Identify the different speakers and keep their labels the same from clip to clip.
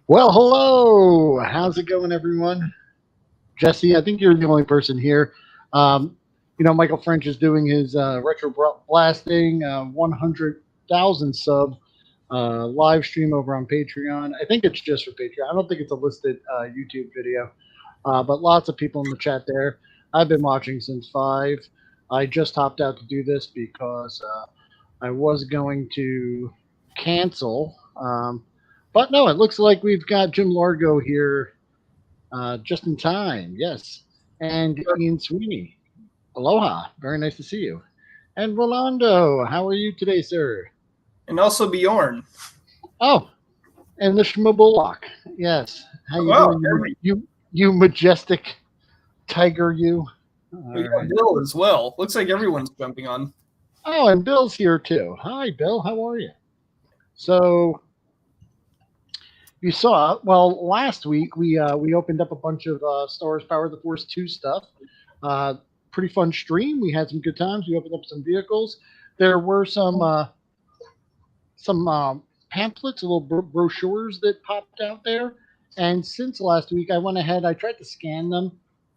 Speaker 1: Well, hello. How's it going, everyone? Jesse, I think you're the only person here. Um, Michael French is doing his blasting 100,000 sub live stream over on Patreon. I think it's just for Patreon. I don't think it's a listed YouTube video, but lots of people in the chat there. I've been watching since 5. I just hopped out to do this because I was going to cancel. But no, it looks like we've got Jim Largo here just in time. Yes. And Ian Sweeney. Aloha. Very nice to see you. And Rolando, how are you today, sir?
Speaker 2: And also Bjorn.
Speaker 1: Oh, and the Schmabullock. Yes. How you doing? You majestic tiger, you.
Speaker 2: We got Bill as well. Looks like everyone's jumping on.
Speaker 1: Oh, and Bill's here too. Hi, Bill. How are you? So you saw, well, last week we opened up a bunch of Star Wars Power of the Force 2 stuff. Pretty fun stream. We had some good times. We opened up some vehicles. There were some pamphlets, little brochures that popped out there. And since last week, I went ahead. I tried to scan them.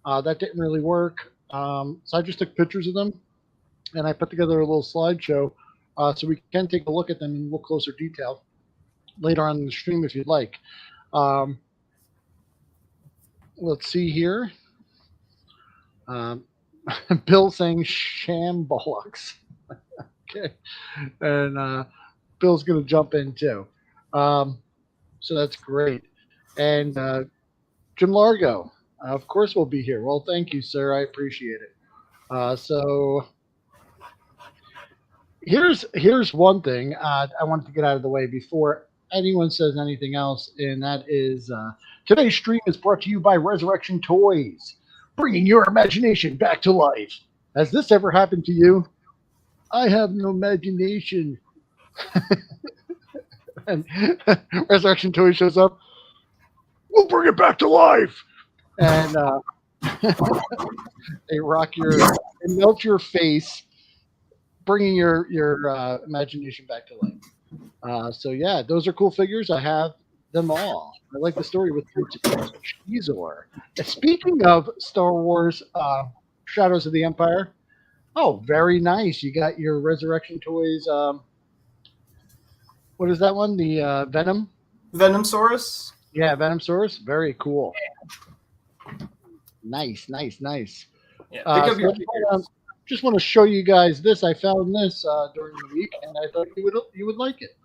Speaker 1: That didn't really work. So I just took pictures of them, and I put together a little slideshow so we can take a look at them in a little closer detail later on in the stream if you'd like. Let's see here. Bill saying sham bollocks. Okay. And Bill's going to jump in too. So that's great. And Jim Largo, of course, will be here. Well, thank you, sir. I appreciate it. So here's one thing I wanted to get out of the way before anyone says anything else, and that is today's stream is brought to you by Resurrection Toys, bringing your imagination back to life. Has this ever happened to you? I have no imagination. And Resurrection Toys shows up. We'll bring it back to life. And they rock and melt your face, bringing your imagination back to life. So yeah, those are cool figures. I have them all. I like the story with Cheezor. Speaking of Star Wars Shadows of the Empire, oh, very nice. You got your Resurrection Toys. What is that one? The Venom?
Speaker 2: Venomsaurus?
Speaker 1: Yeah, Venomsaurus. Very cool. Nice. Yeah, just want to show you guys this. I found this during the week, and I thought you would like it.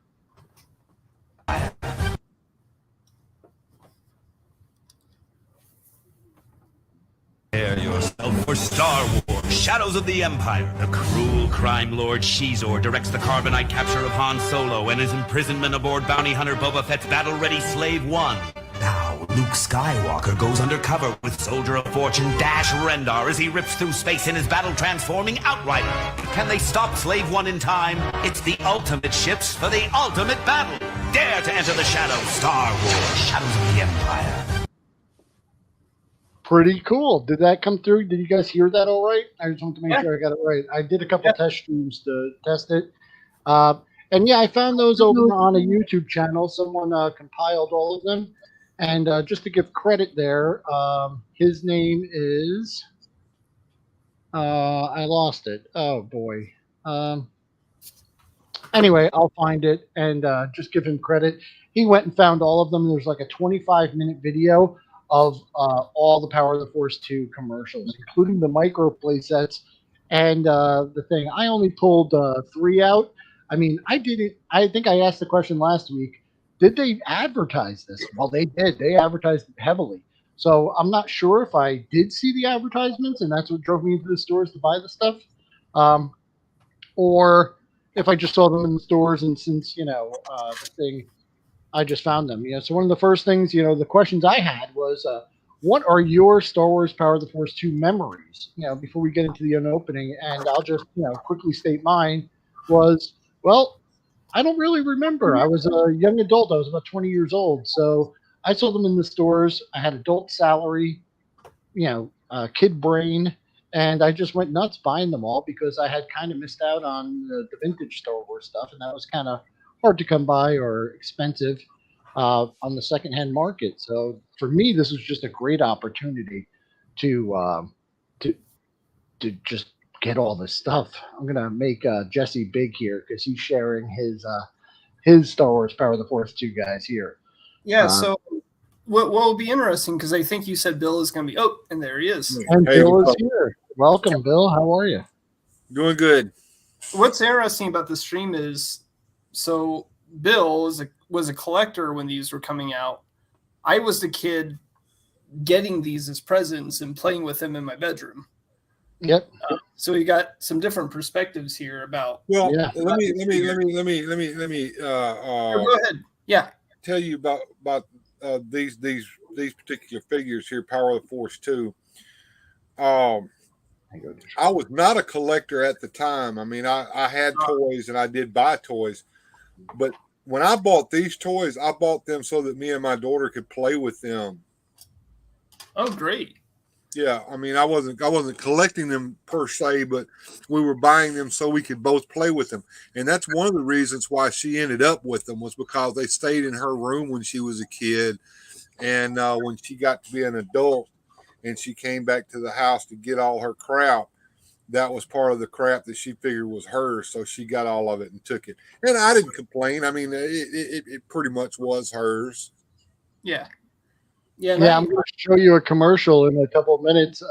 Speaker 3: Prepare yourself for Star Wars Shadows of the Empire. The cruel crime lord Cheezor directs the carbonite capture of Han Solo and his imprisonment aboard bounty hunter Boba Fett's battle-ready Slave One. Now, Luke Skywalker goes undercover with Soldier of Fortune Dash Rendar as he rips through space in his battle-transforming Outrider. Can they stop Slave One in time? It's the ultimate ships for the ultimate battle. Dare to enter the shadows. Star Wars Shadows of the Empire.
Speaker 1: Pretty cool. Did that come through? Did you guys hear that all right? I just want to make sure I got it right. I did a couple test streams to test it. And yeah, I found those over on a YouTube channel. Someone compiled all of them. And just to give credit there, his name is... I lost it. Oh, boy. Anyway, I'll find it and just give him credit. He went and found all of them. There's like a 25-minute video of all the Power of the Force 2 commercials, including the micro play sets and the thing. I only pulled 3 out. I mean, I think I asked the question last week, did they advertise this? Well, they did. They advertised it heavily. So I'm not sure if I did see the advertisements and that's what drove me into the stores to buy the stuff, or if I just saw them in the stores and since, the thing, I just found them. So one of the first things, the questions I had was, what are your Star Wars Power of the Force 2 memories? Before we get into the opening, and I'll just, quickly state mine was, well, I don't really remember. I was a young adult. I was about 20 years old. So I saw them in the stores. I had adult salary, kid brain, and I just went nuts buying them all because I had kind of missed out on the vintage Star Wars stuff, and that was kind of hard to come by or expensive. on the secondhand market. So for me, this was just a great opportunity to to just get all this stuff. I'm gonna make Jesse big here because he's sharing his Star Wars Power of the Force 2 guys here.
Speaker 2: Yeah. So what will be interesting, because I think you said Bill is going to be. Oh, and there he is.
Speaker 1: And
Speaker 4: Hey,
Speaker 1: Bill is here. Welcome, Bill. How are you?
Speaker 4: Doing good.
Speaker 2: What's interesting about the stream is, so Bill was a collector when these were coming out. I was the kid getting these as presents and playing with them in my bedroom.
Speaker 1: Yep.
Speaker 2: So we got some different perspectives here about.
Speaker 4: Well,
Speaker 1: Yeah.
Speaker 4: let me
Speaker 2: Go ahead. Yeah.
Speaker 4: tell you about these particular figures here, Power of the Force 2. I was not a collector at the time. I mean, I had toys and I did buy toys, but when I bought these toys, I bought them so that me and my daughter could play with them.
Speaker 2: Oh, great.
Speaker 4: Yeah, I mean, I wasn't collecting them per se, but we were buying them so we could both play with them. And that's one of the reasons why she ended up with them, was because they stayed in her room when she was a kid. And when she got to be an adult and she came back to the house to get all her crap, that was part of the crap that she figured was hers. So she got all of it and took it. And I didn't complain. I mean, it pretty much was hers.
Speaker 2: Yeah.
Speaker 1: Yeah, I'm going to show you a commercial in a couple of minutes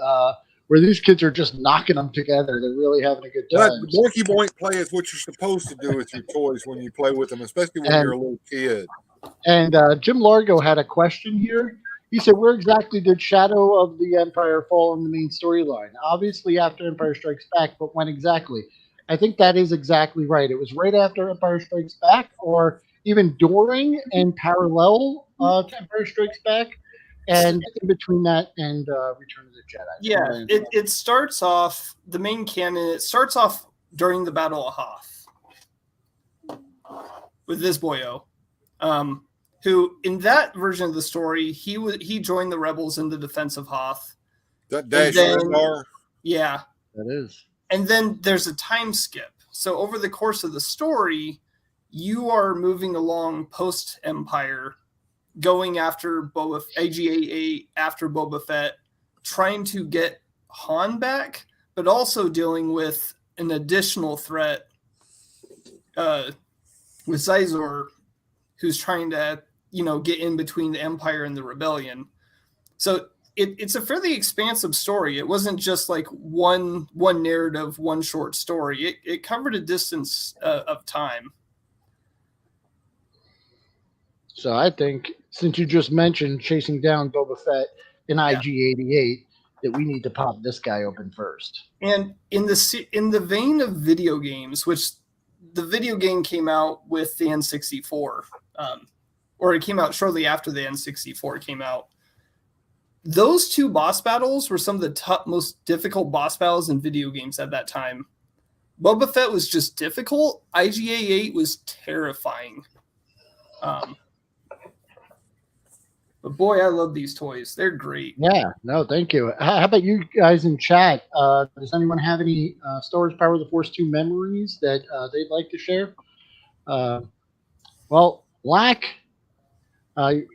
Speaker 1: where these kids are just knocking them together. They're really having a good time.
Speaker 4: Boinky boink play is what you're supposed to do with your toys when you play with them, especially when you're a little kid.
Speaker 1: And Jim Largo had a question here. He said, where exactly did Shadow of the Empire fall in the main storyline? Obviously after Empire Strikes Back, but when exactly? I think that is exactly right. It was right after Empire Strikes Back, or even during and parallel to Empire Strikes Back. And in between that and Return of the Jedi.
Speaker 2: Yeah, it starts off, the main canon, it starts off during the Battle of Hoth with this boyo, who in that version of the story, he joined the rebels in the defense of Hoth.
Speaker 4: That Dash Rendar?
Speaker 2: Yeah.
Speaker 1: That is. And
Speaker 2: then there's a time skip. So over the course of the story, you are moving along post-Empire, going after AG-88 after Boba Fett, trying to get Han back, but also dealing with an additional threat with Zizor, who's trying to, get in between the Empire and the Rebellion. So it's a fairly expansive story. It wasn't just like one narrative, one short story. It covered a distance of time.
Speaker 1: So I think, since you just mentioned chasing down Boba Fett in IG-88, that we need to pop this guy open first.
Speaker 2: And in the vein of video games, which the video game came out with the N64, or it came out shortly after the N64 came out, those two boss battles were some of the most difficult boss battles in video games at that time. Boba Fett was just difficult. IG-88 was terrifying. But boy, I love these toys. They're great.
Speaker 1: Yeah, no, thank you. How about you guys in chat? Does anyone have any Star Wars Power of the Force 2 memories that they'd like to share? Well, Lack,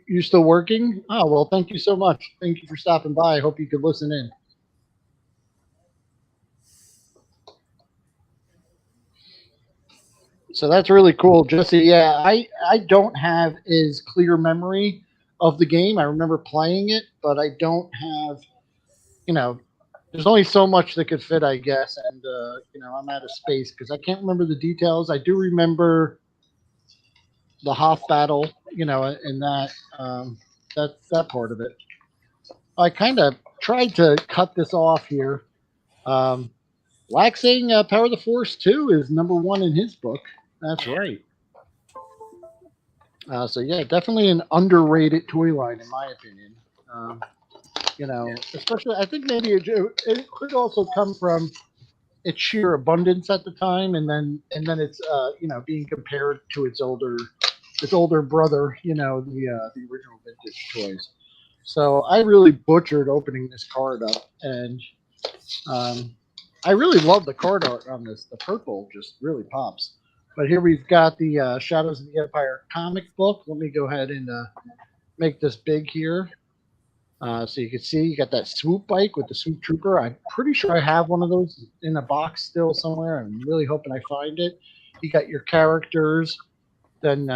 Speaker 1: you still working? Oh, well, thank you so much. Thank you for stopping by. I hope you could listen in. So that's really cool, Jesse. Yeah, I don't have as clear memory of the game. I remember playing it, but I don't have, there's only so much that could fit, I guess. And, I'm out of space because I can't remember the details. I do remember the Hoth battle, and that part of it. I kind of tried to cut this off here. Waxing Power of the Force 2 is #1 in his book. That's right. So yeah, definitely an underrated toy line in my opinion. Especially I think maybe it could also come from its sheer abundance at the time, and then it's being compared to its older brother, the original vintage toys. So I really butchered opening this card up, and I really love the card art on this. The purple just really pops. But here we've got the Shadows of the Empire comic book. Let me go ahead and make this big here. So you can see you got that swoop bike with the swoop trooper. I'm pretty sure I have one of those in a box still somewhere. I'm really hoping I find it. You got your characters, then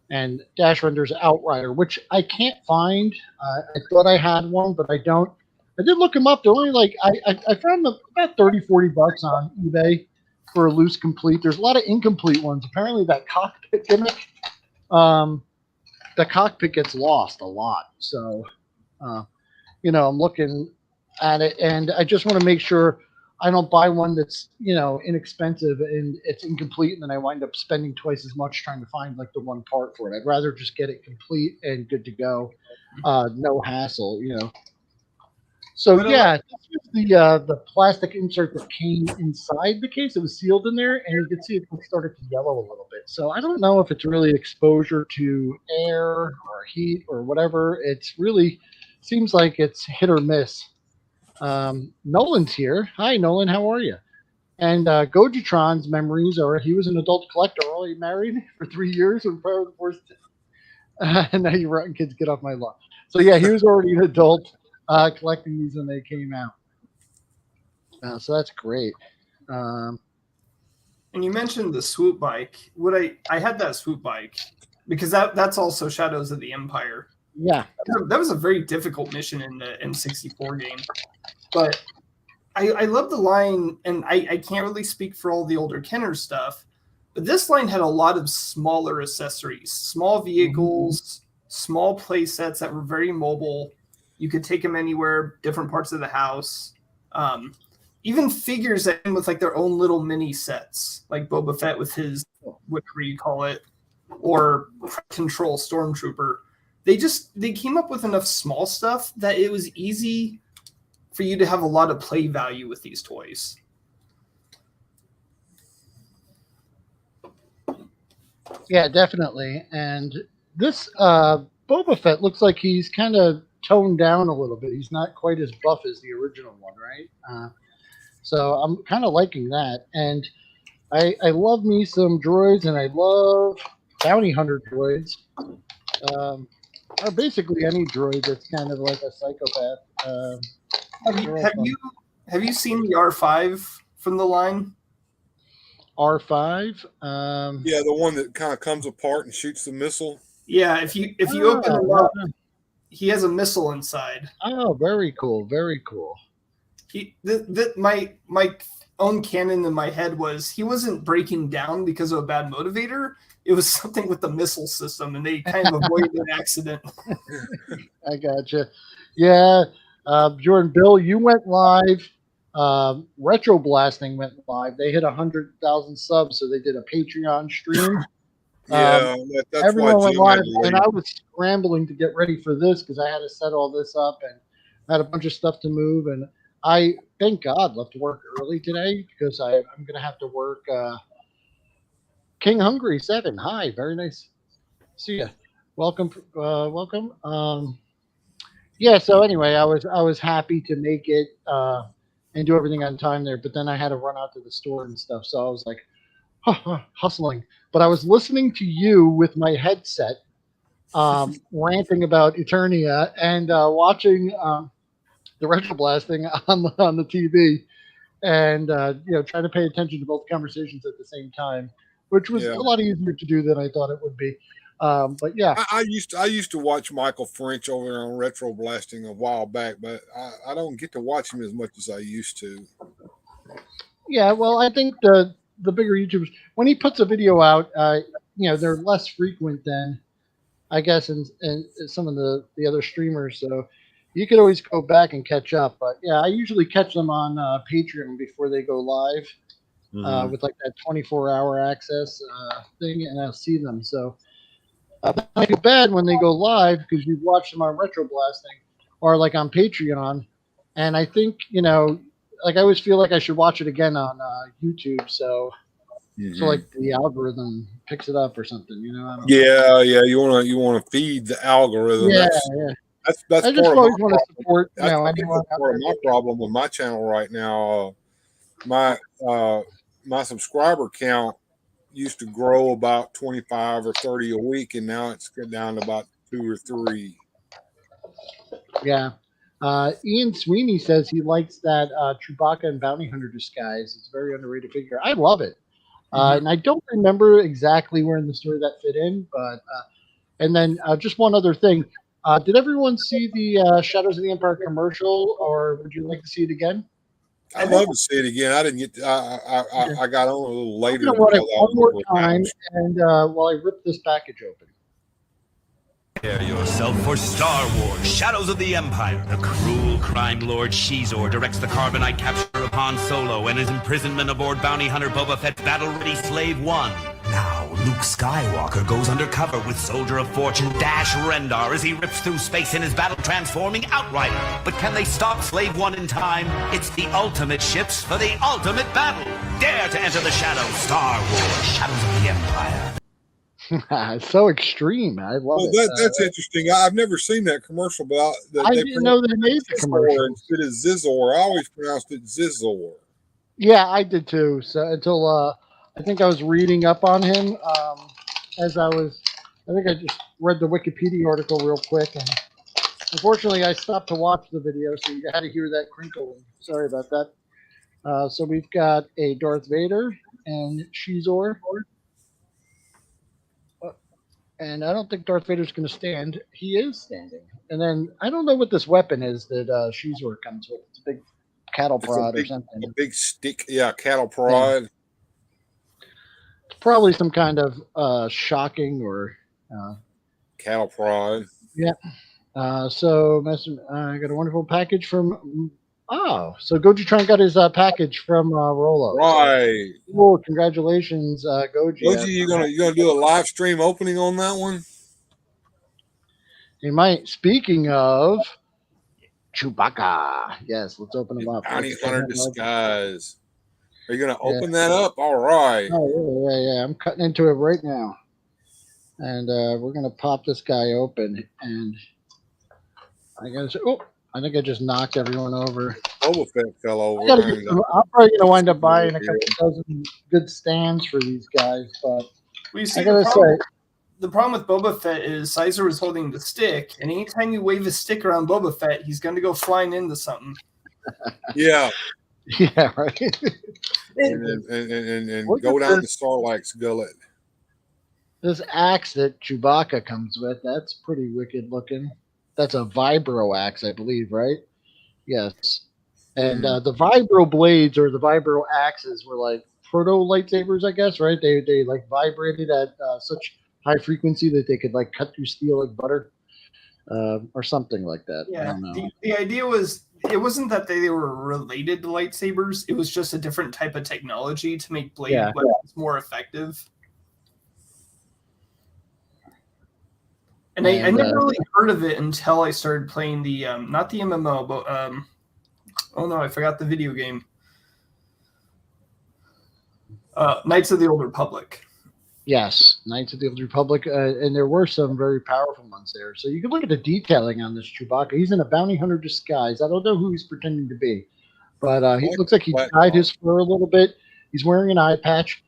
Speaker 1: and Dash Render's Outrider, which I can't find. I thought I had one, but I don't. I did look them up. They're only like I found them about $30-$40 on eBay for a loose complete. There's a lot of incomplete ones. Apparently that cockpit gimmick, the cockpit gets lost a lot. So. You know, I'm looking at it, and I just want to make sure I don't buy one that's, you know, inexpensive and it's incomplete, and then I wind up spending twice as much trying to find like the one part for it. I'd rather just get it complete and good to go, no hassle, you know. So yeah, this was the plastic insert that came inside the case. It was sealed in there, and you can see it started to yellow a little bit. So I don't know if it's really exposure to air or heat or whatever. It's really seems like it's hit or miss. Nolan's here. Hi, Nolan. How are you? And Gojitron's memories are he was an adult collector, only married for 3 years and prior to the first. And now you rotten kids, get off my lawn. So yeah, he was already an adult collecting these when they came out. So that's great.
Speaker 2: And you mentioned the swoop bike. I had that swoop bike because that's also Shadows of the Empire.
Speaker 1: Yeah,
Speaker 2: that was a very difficult mission in the N64 game, but I love the line, and I can't really speak for all the older Kenner stuff, but this line had a lot of smaller accessories, small vehicles, small play sets that were very mobile. You could take them anywhere, different parts of the house. Even figures that came with like their own little mini sets, like Boba Fett with his whatever you call it, or Control Stormtrooper. They came up with enough small stuff that it was easy for you to have a lot of play value with these toys.
Speaker 1: Yeah, definitely. And this Boba Fett looks like he's kind of toned down a little bit. He's not quite as buff as the original one, right? So I'm kind of liking that. And I love me some droids, and I love bounty hunter droids. Or basically any droid that's kind of like a psychopath.
Speaker 2: Have you seen the R5 from the line?
Speaker 1: R5?
Speaker 4: Yeah, the one that kind of comes apart and shoots the missile.
Speaker 2: Yeah, if you open it up, he has a missile inside.
Speaker 1: Oh, very cool, very cool.
Speaker 2: My own canon in my head was he wasn't breaking down because of a bad motivator. It was something with the missile system, and they kind of avoided an accident.
Speaker 1: I gotcha. Yeah, Jordan, Bill, you went live. Retro Blasting went live. They hit 100,000 subs, so they did a Patreon stream.
Speaker 4: Yeah, that's
Speaker 1: everyone
Speaker 4: why
Speaker 1: went live, and I was scrambling to get ready for this because I had to set all this up and had a bunch of stuff to move. And I, thank God, left work early today because I'm going to have to work. King Hungry 7. Hi, very nice. See ya. Welcome. Yeah. So anyway, I was happy to make it and do everything on time there, but then I had to run out to the store and stuff, so I was like hustling. But I was listening to you with my headset, ranting about Eternia and watching the Retro Blasting on the TV, and trying to pay attention to both conversations at the same time, which was a lot easier to do than I thought it would be. But yeah,
Speaker 4: I used to watch Michael French over there on Retro Blasting a while back, but I don't get to watch him as much as I used to.
Speaker 1: Yeah, well, I think the bigger YouTubers, when he puts a video out, they're less frequent than I guess in some of the other streamers. So you could always go back and catch up. But yeah, I usually catch them on Patreon before they go live with like that 24-hour access thing, and I'll see them. So I feel bad when they go live because you've watched them on Retro Blasting or like on Patreon. And I think, like I always feel like I should watch it again on YouTube. So like the algorithm picks it up or something,
Speaker 4: Yeah. You want to feed the algorithm.
Speaker 1: Yeah,
Speaker 4: That's
Speaker 1: I just always want to support.
Speaker 4: That's part of my problem with my channel right now. My subscriber count, used to grow about 25 or 30 a week, and now it's got down to about 2 or 3.
Speaker 1: Yeah. Ian Sweeney says he likes that Chewbacca and Bounty Hunter disguise. It's a very underrated figure. I love it. And I don't remember exactly where in the story that fit in, but and then just one other thing. Did everyone see the Shadows of the Empire commercial, or would you like to see it again?
Speaker 4: I'd love to see it again. I didn't get. I got on a little later.
Speaker 1: I'm going to run it one more time, and while I rip this package open.
Speaker 3: Prepare yourself for Star Wars, Shadows of the Empire. The cruel crime lord Shizor directs the carbonite capture of Han Solo and his imprisonment aboard bounty hunter Boba Fett's battle-ready Slave One. Now, Luke Skywalker goes undercover with Soldier of Fortune Dash Rendar as he rips through space in his battle-transforming Outrider. But can they stop Slave One in time? It's the ultimate ships for the ultimate battle. Dare to enter the shadows. Star Wars, Shadows of the Empire.
Speaker 1: It's so extreme. I love it.
Speaker 4: That's interesting. I've never seen that commercial, but
Speaker 1: I didn't know they made the commercial
Speaker 4: instead of Zizor. I always pronounced it Zizor.
Speaker 1: Yeah, I did too. So until I think I was reading up on him as I think I just read the Wikipedia article real quick, and unfortunately I stopped to watch the video, so you had to hear that crinkling. Sorry about that. So we've got a Darth Vader and Shizor. And I don't think Darth Vader's going to stand. He is standing. And then I don't know what this weapon is that Shizor comes with. It's a big cattle prod or something.
Speaker 4: A big stick. Yeah, cattle prod.
Speaker 1: Yeah. It's probably some kind of shocking or...
Speaker 4: cattle prod.
Speaker 1: Yeah. So I got a wonderful package from... so Goji-tron got his package from Rolo.
Speaker 4: Right.
Speaker 1: Cool. Congratulations, Goji.
Speaker 4: Goji, you gonna do a live stream opening on that one?
Speaker 1: He might. Speaking of Chewbacca, yes, let's open them up.
Speaker 4: Bounty Hunter disguise. Are you gonna open that up? All right.
Speaker 1: Oh yeah. I'm cutting into it right now, and we're gonna pop this guy open. And I gotta say, I think I just knocked everyone over.
Speaker 4: Boba Fett fell over.
Speaker 1: I'm probably going to wind up buying a couple dozen good stands for these guys. But
Speaker 2: I gotta say, the problem with Boba Fett is Sizer was holding the stick, and anytime you wave a stick around Boba Fett, he's going to go flying into something.
Speaker 4: Yeah.
Speaker 1: Yeah, right.
Speaker 4: and go down the Sarlacc's gullet.
Speaker 1: This axe that Chewbacca comes with, that's pretty wicked looking. That's a vibro axe, I believe, right? Yes. And the vibro blades or the vibro axes were like proto lightsabers, I guess, right? They like vibrated at such high frequency that they could like cut through steel like butter, or something like that.
Speaker 2: Yeah.
Speaker 1: I don't know.
Speaker 2: The idea was it wasn't that they were related to lightsabers. It was just a different type of technology to make blade weapons more effective. And I never really heard of it until I started playing the, not the MMO, but, oh no, I forgot the video game. Knights of the Old Republic.
Speaker 1: Yes, Knights of the Old Republic, and there were some very powerful ones there. So you can look at the detailing on this Chewbacca. He's in a bounty hunter disguise. I don't know who he's pretending to be, but he looks like he dyed his fur a little bit. He's wearing an eye patch.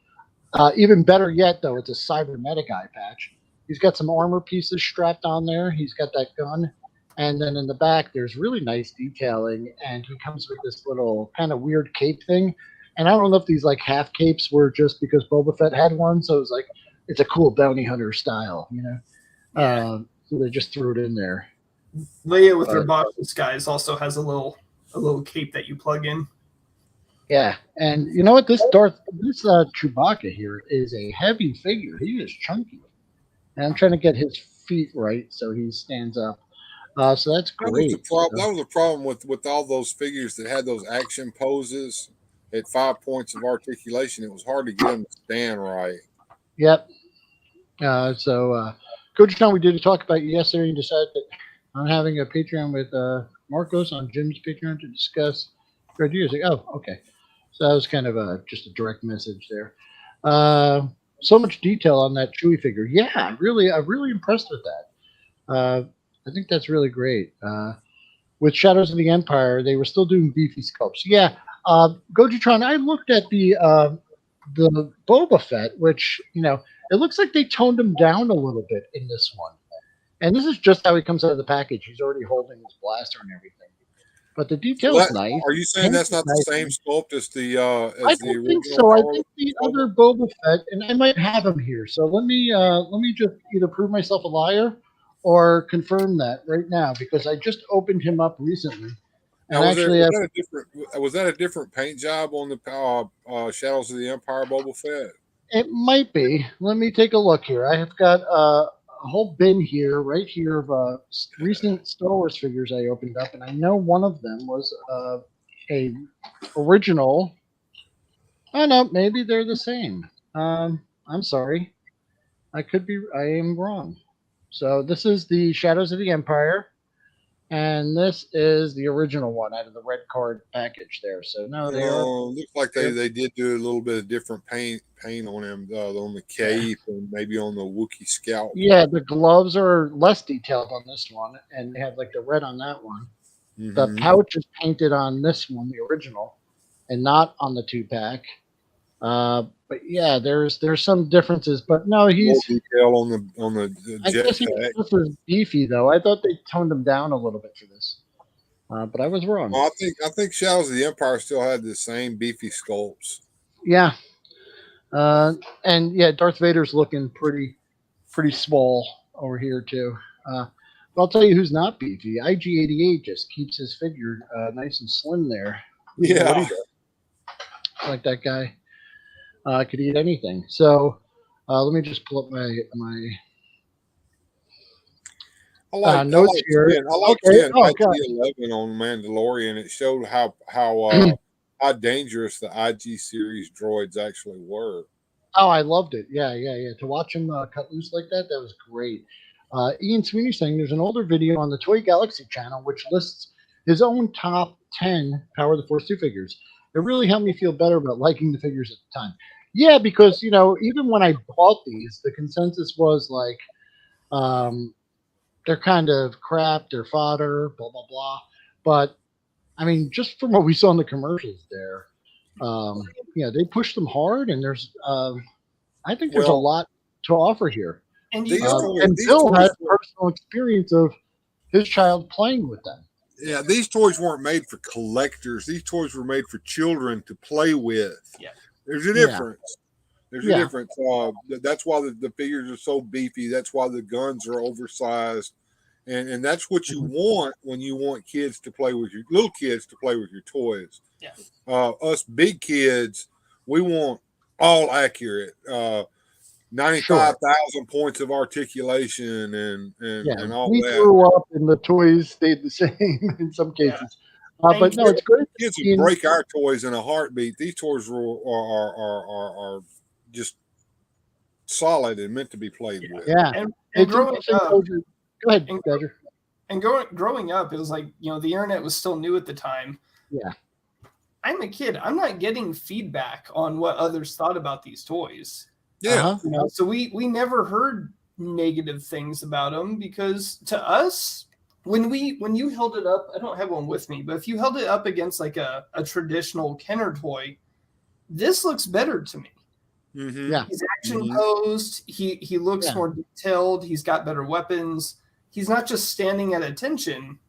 Speaker 1: Even better yet, though, it's a cybernetic eye patch. He's got some armor pieces strapped on there. He's got that gun. And then in the back, there's really nice detailing. And he comes with this little kind of weird cape thing. And I don't know if these like half capes were just because Boba Fett had one. So it was like, it's a cool bounty hunter style, you know?
Speaker 2: Yeah.
Speaker 1: So they just threw it in there.
Speaker 2: Leia with her box disguise also has a little cape that you plug in.
Speaker 1: Yeah. And you know what? This Chewbacca here is a heavy figure. He is chunky. And I'm trying to get his feet right so he stands up. So that's great.
Speaker 4: That was a problem with all those figures that had those action poses at 5 points of articulation. It was hard to get them to stand right.
Speaker 1: Yep. So, Coach John, we did talk about you yesterday and decided that I'm having a Patreon with Marcos on Jim's Patreon to discuss your ideas. Oh, okay. So that was kind of just a direct message there. So much detail on that Chewie figure. Yeah, I'm really impressed with that. I think that's really great. With Shadows of the Empire, they were still doing beefy sculpts. Yeah, Gojitron, I looked at the the Boba Fett, which, it looks like they toned him down a little bit in this one. And this is just how he comes out of the package. He's already holding his blaster and everything. But the detail's nice.
Speaker 4: Are you saying that's not the same sculpt as the
Speaker 1: I don't think so. I think the other Boba Fett, and I might have him here. So let me just either prove myself a liar or confirm that right now, because I just opened him up recently. And
Speaker 4: now,
Speaker 1: actually,
Speaker 4: was that a different paint job on the Shadows of the Empire Boba Fett?
Speaker 1: It might be. Let me take a look here. I have got a whole bin here, right here, of recent Star Wars figures I opened up, and I know one of them was a original. Oh no, maybe they're the same. I'm sorry, I am wrong. So this is the Shadows of the Empire, and this is the original one out of the red card package there. So no, they
Speaker 4: looks like they did do a little bit of different paint on him, on the cape and maybe on the Wookiee scalp.
Speaker 1: Yeah, the gloves are less detailed on this one, and they have like the red on that one. Mm-hmm. The pouch is painted on this one, the original, and not on the 2-pack. But yeah, there's some differences, but no, he's
Speaker 4: more detail on the
Speaker 1: I guess he was beefy though. I thought they toned him down a little bit for this, but I was wrong.
Speaker 4: Well, I think Shadows of the Empire still had the same beefy sculpts.
Speaker 1: Yeah, and yeah, Darth Vader's looking pretty small over here too. But I'll tell you who's not beefy. IG-88 just keeps his figure nice and slim there.
Speaker 4: Yeah,
Speaker 1: like that guy. Could eat anything. So let me just pull up my notes here.
Speaker 4: I like IG-11 on Mandalorian. It showed how dangerous the IG series droids actually were.
Speaker 1: Oh, I loved it. Yeah. To watch him cut loose like that was great. Ian Sweeney saying there's an older video on the Toy Galaxy channel which lists his own top 10 Power of the Force 2 figures. It really helped me feel better about liking the figures at the time. Yeah, because, even when I bought these, the consensus was like, they're kind of crap, they're fodder, blah, blah, blah. But, I mean, just from what we saw in the commercials there, they pushed them hard, and there's, I think there's a lot to offer here.
Speaker 2: And,
Speaker 1: Bill has personal experience of his child playing with them.
Speaker 4: Yeah, these toys weren't made for collectors. These toys were made for children to play with.
Speaker 2: Yeah.
Speaker 4: There's a difference. There's a difference. That's why the figures are so beefy. That's why the guns are oversized. And that's what you want when you want kids to play with your little kids to play with your toys.
Speaker 2: Yeah.
Speaker 4: Us big kids, we want all accurate. 95,000 points of articulation and all
Speaker 1: we
Speaker 4: that.
Speaker 1: We grew up and the toys stayed the same in some cases. But no, it's good.
Speaker 4: Kids would break our toys in a heartbeat. These toys are just solid and meant to be played with.
Speaker 1: Yeah.
Speaker 2: And growing up, go
Speaker 1: ahead, Badger.
Speaker 2: And growing up, it was like, the internet was still new at the time.
Speaker 1: Yeah.
Speaker 2: I'm a kid. I'm not getting feedback on what others thought about these toys.
Speaker 4: Yeah.
Speaker 2: So we never heard negative things about them, because to us, when you held it up, I don't have one with me, but if you held it up against like a traditional Kenner toy, this looks better to me.
Speaker 4: Mm-hmm.
Speaker 1: Yeah.
Speaker 2: He's action posed. He looks more detailed. He's got better weapons. He's not just standing at attention.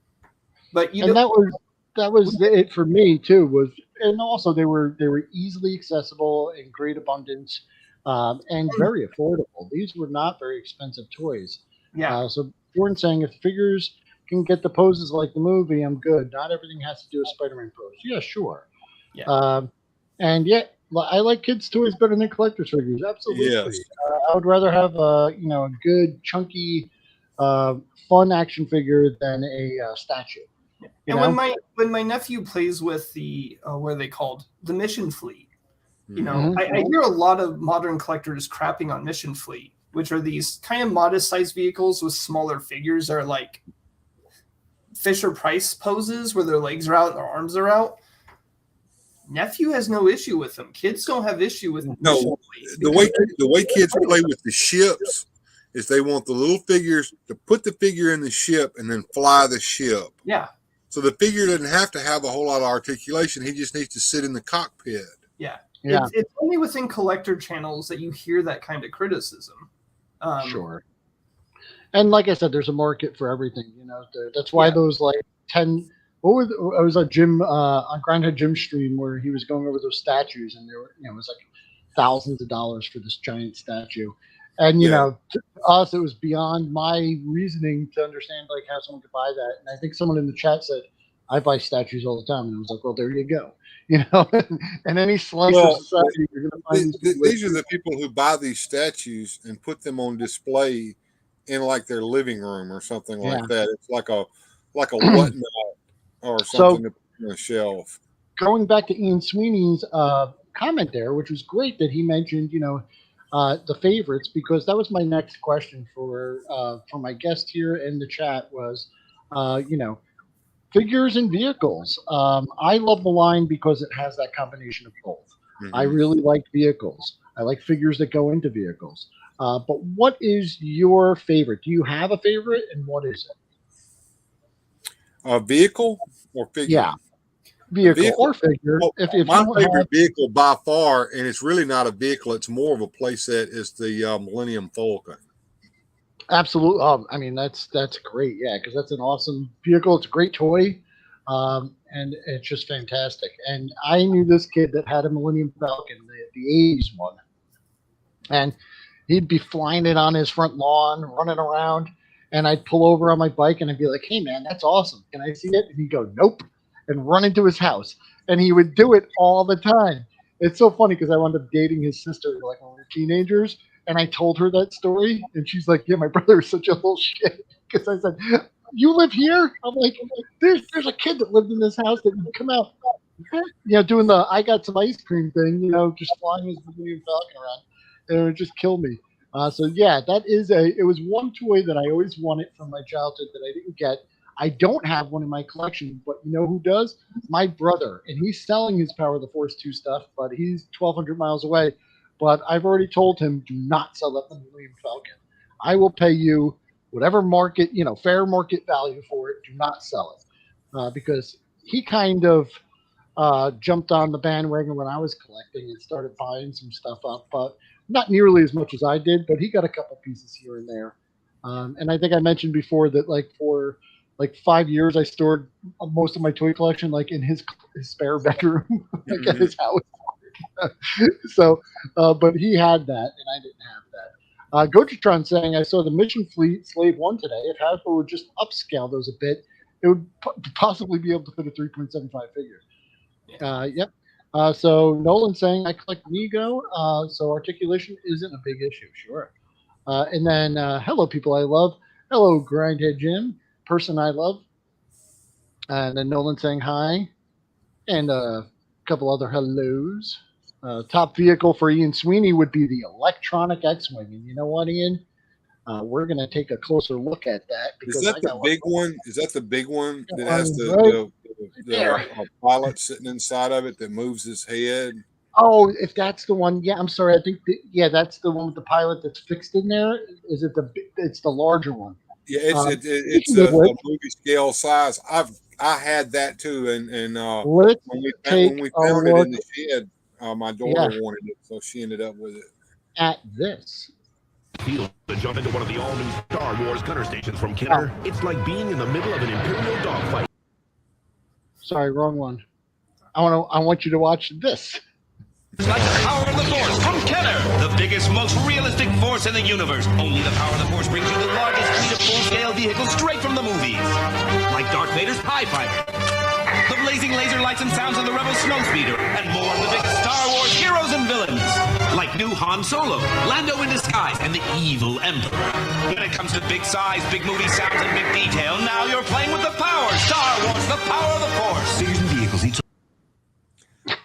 Speaker 2: But that was it for me too. And also they were easily accessible in great abundance, and very affordable. These were not very expensive toys. Yeah.
Speaker 1: So Jordan saying if figures can get the poses like the movie, I'm good. Not everything has to do a Spider-Man pose. Yeah, sure.
Speaker 2: Yeah.
Speaker 1: And yet, I like kids' toys better than collector's figures. Absolutely.
Speaker 4: Yes.
Speaker 1: I would rather have a good, chunky, fun action figure than a statue.
Speaker 2: And when my nephew plays with the what are they called? The Mission Fleet. I hear a lot of modern collectors crapping on Mission Fleet, which are these kind of modest sized vehicles with smaller figures that are like Fisher Price poses where their legs are out and their arms are out. Nephew has no issue with them. Kids don't have issue with
Speaker 4: the way kids play with the ships is they want the little figures to put the figure in the ship and then fly the ship.
Speaker 2: Yeah.
Speaker 4: So the figure doesn't have to have a whole lot of articulation. He just needs to sit in the cockpit.
Speaker 2: Yeah.
Speaker 1: Yeah,
Speaker 2: It's only within collector channels that you hear that kind of criticism.
Speaker 1: sure. And like I said, there's a market for everything. That's why those like 10. What was it was a Jim on Grindhead Jim stream where he was going over those statues, and there were it was like thousands of dollars for this giant statue. And to us, it was beyond my reasoning to understand like how someone could buy that. And I think someone in the chat said, "I buy statues all the time," and I was like, "Well, there you go." And any slice of society, you're going to find
Speaker 4: these are the people who buy these statues and put them on display in like their living room or something like that. It's like a whatnot or something to put on a shelf.
Speaker 1: Going back to Ian Sweeney's comment there, which was great that he mentioned, the favorites, because that was my next question for my guest here in the chat was, figures and vehicles. I love the line because it has that combination of both. Mm-hmm. I really like vehicles. I like figures that go into vehicles. But what is your favorite? Do you have a favorite, and what is it?
Speaker 4: A vehicle or figure?
Speaker 1: Yeah, vehicle or figure.
Speaker 4: Well, if my favorite vehicle by far, and it's really not a vehicle, it's more of a playset, is the Millennium Falcon.
Speaker 1: Absolutely. I mean, that's great. Yeah, because that's an awesome vehicle. It's a great toy, and it's just fantastic. And I knew this kid that had a Millennium Falcon, the 80s one, and he'd be flying it on his front lawn, running around, and I'd pull over on my bike and I'd be like, "Hey, man, that's awesome. Can I see it?" And he'd go, "Nope," and run into his house. And he would do it all the time. It's so funny because I wound up dating his sister like when we were teenagers. And I told her that story, and she's like, "Yeah, my brother is such a little shit." Because I said, "You live here?" I'm like, "There's a kid that lived in this house that would come out, doing the I got some ice cream thing, just flying his Millennium Falcon around, and it would just kill me." So yeah, it was one toy that I always wanted from my childhood that I didn't get. I don't have one in my collection, but you know who does? My brother, and he's selling his Power of the Force 2 stuff, but he's 1,200 miles away. But I've already told him, do not sell that Millennium Falcon. I will pay you whatever market, fair market value for it. Do not sell it. Because he kind of jumped on the bandwagon when I was collecting and started buying some stuff up. But not nearly as much as I did, but he got a couple pieces here and there. And I think I mentioned before that for 5 years, I stored most of my toy collection in his spare bedroom, at his house. So, but he had that, and I didn't have that. Gojatron saying, "I saw the Mission Fleet Slave 1 today. If Hasbro would just upscale those a bit, it would possibly be able to fit a 3.75 figure." Yep. So Nolan saying, "I collect Mego, so articulation isn't a big issue." Sure. And then, hello, people I love. Hello, Grindhead Jim, person I love. And then Nolan saying hi. And a couple other hellos. Top vehicle for Ian Sweeney would be the electronic X-Wing. And you know what, Ian? We're going to take a closer look at that.
Speaker 4: Is that the big one? Is that the big one that has the pilot sitting inside of it that moves his head?
Speaker 1: Oh, if that's the one, yeah. I'm sorry. I think that's the one with the pilot that's fixed in there. Is it it's the larger one?
Speaker 4: Yeah, it's a movie scale size. I had that too, and when we found it in the shed, my daughter wanted it, so she ended up with it.
Speaker 1: At this.
Speaker 5: Feel to jump into one of the all-new Star Wars gunner stations from Kenner. It's like being in the middle of an Imperial dogfight.
Speaker 1: Sorry, wrong one. I want you to watch this.
Speaker 3: Like the power of the Force from Kenner, the biggest, most realistic force in the universe. Only the power of the Force brings you the largest fleet of full-scale vehicles straight from the movies. Like Darth Vader's TIE Fighter, the blazing laser lights and sounds of the Rebel Snowspeeder, and more of the biggest Star Wars heroes and villains. Like new Han Solo, Lando in disguise, and the evil Emperor. When it comes to big size, big movie sounds, and big detail, now you're playing with the power. Star Wars, the power of the Force. Figures and vehicles each.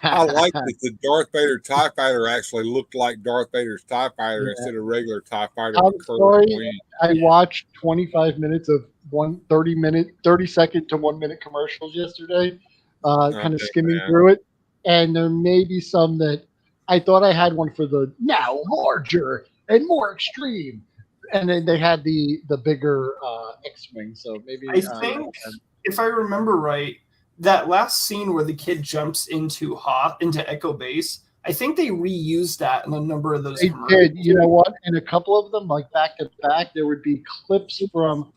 Speaker 4: I like that the Darth Vader TIE Fighter actually looked like Darth Vader's TIE Fighter instead of regular TIE Fighter.
Speaker 1: I'm sorry, I watched 25 minutes of 30-second to 1 minute commercials yesterday, kind of skimming through it. And there may be some that I thought I had one for the now larger and more extreme. And then they had the bigger X-Wing. So maybe
Speaker 2: I think, if I remember right, that last scene where the kid jumps into Echo Base, I think they reused that in a number of those.
Speaker 1: They did. You know what? In a couple of them, like back to back, there would be clips from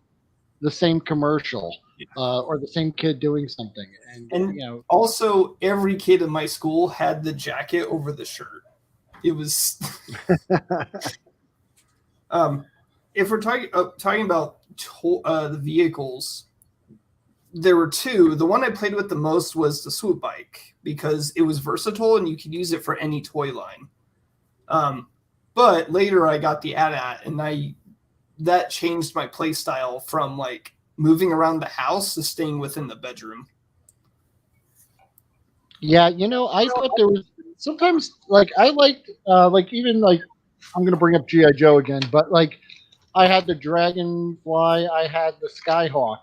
Speaker 1: the same commercial or the same kid doing something. And you know,
Speaker 2: also every kid in my school had the jacket over the shirt. It was. If we're talking about the vehicles, there were two. The one I played with the most was the swoop bike because it was versatile and you could use it for any toy line. But later I got the AT-AT and that changed my play style from like moving around the house to staying within the bedroom.
Speaker 1: Yeah, you know, I thought there was sometimes like I liked like even like I'm gonna bring up G.I. Joe again, but like I had the Dragonfly, I had the Skyhawk.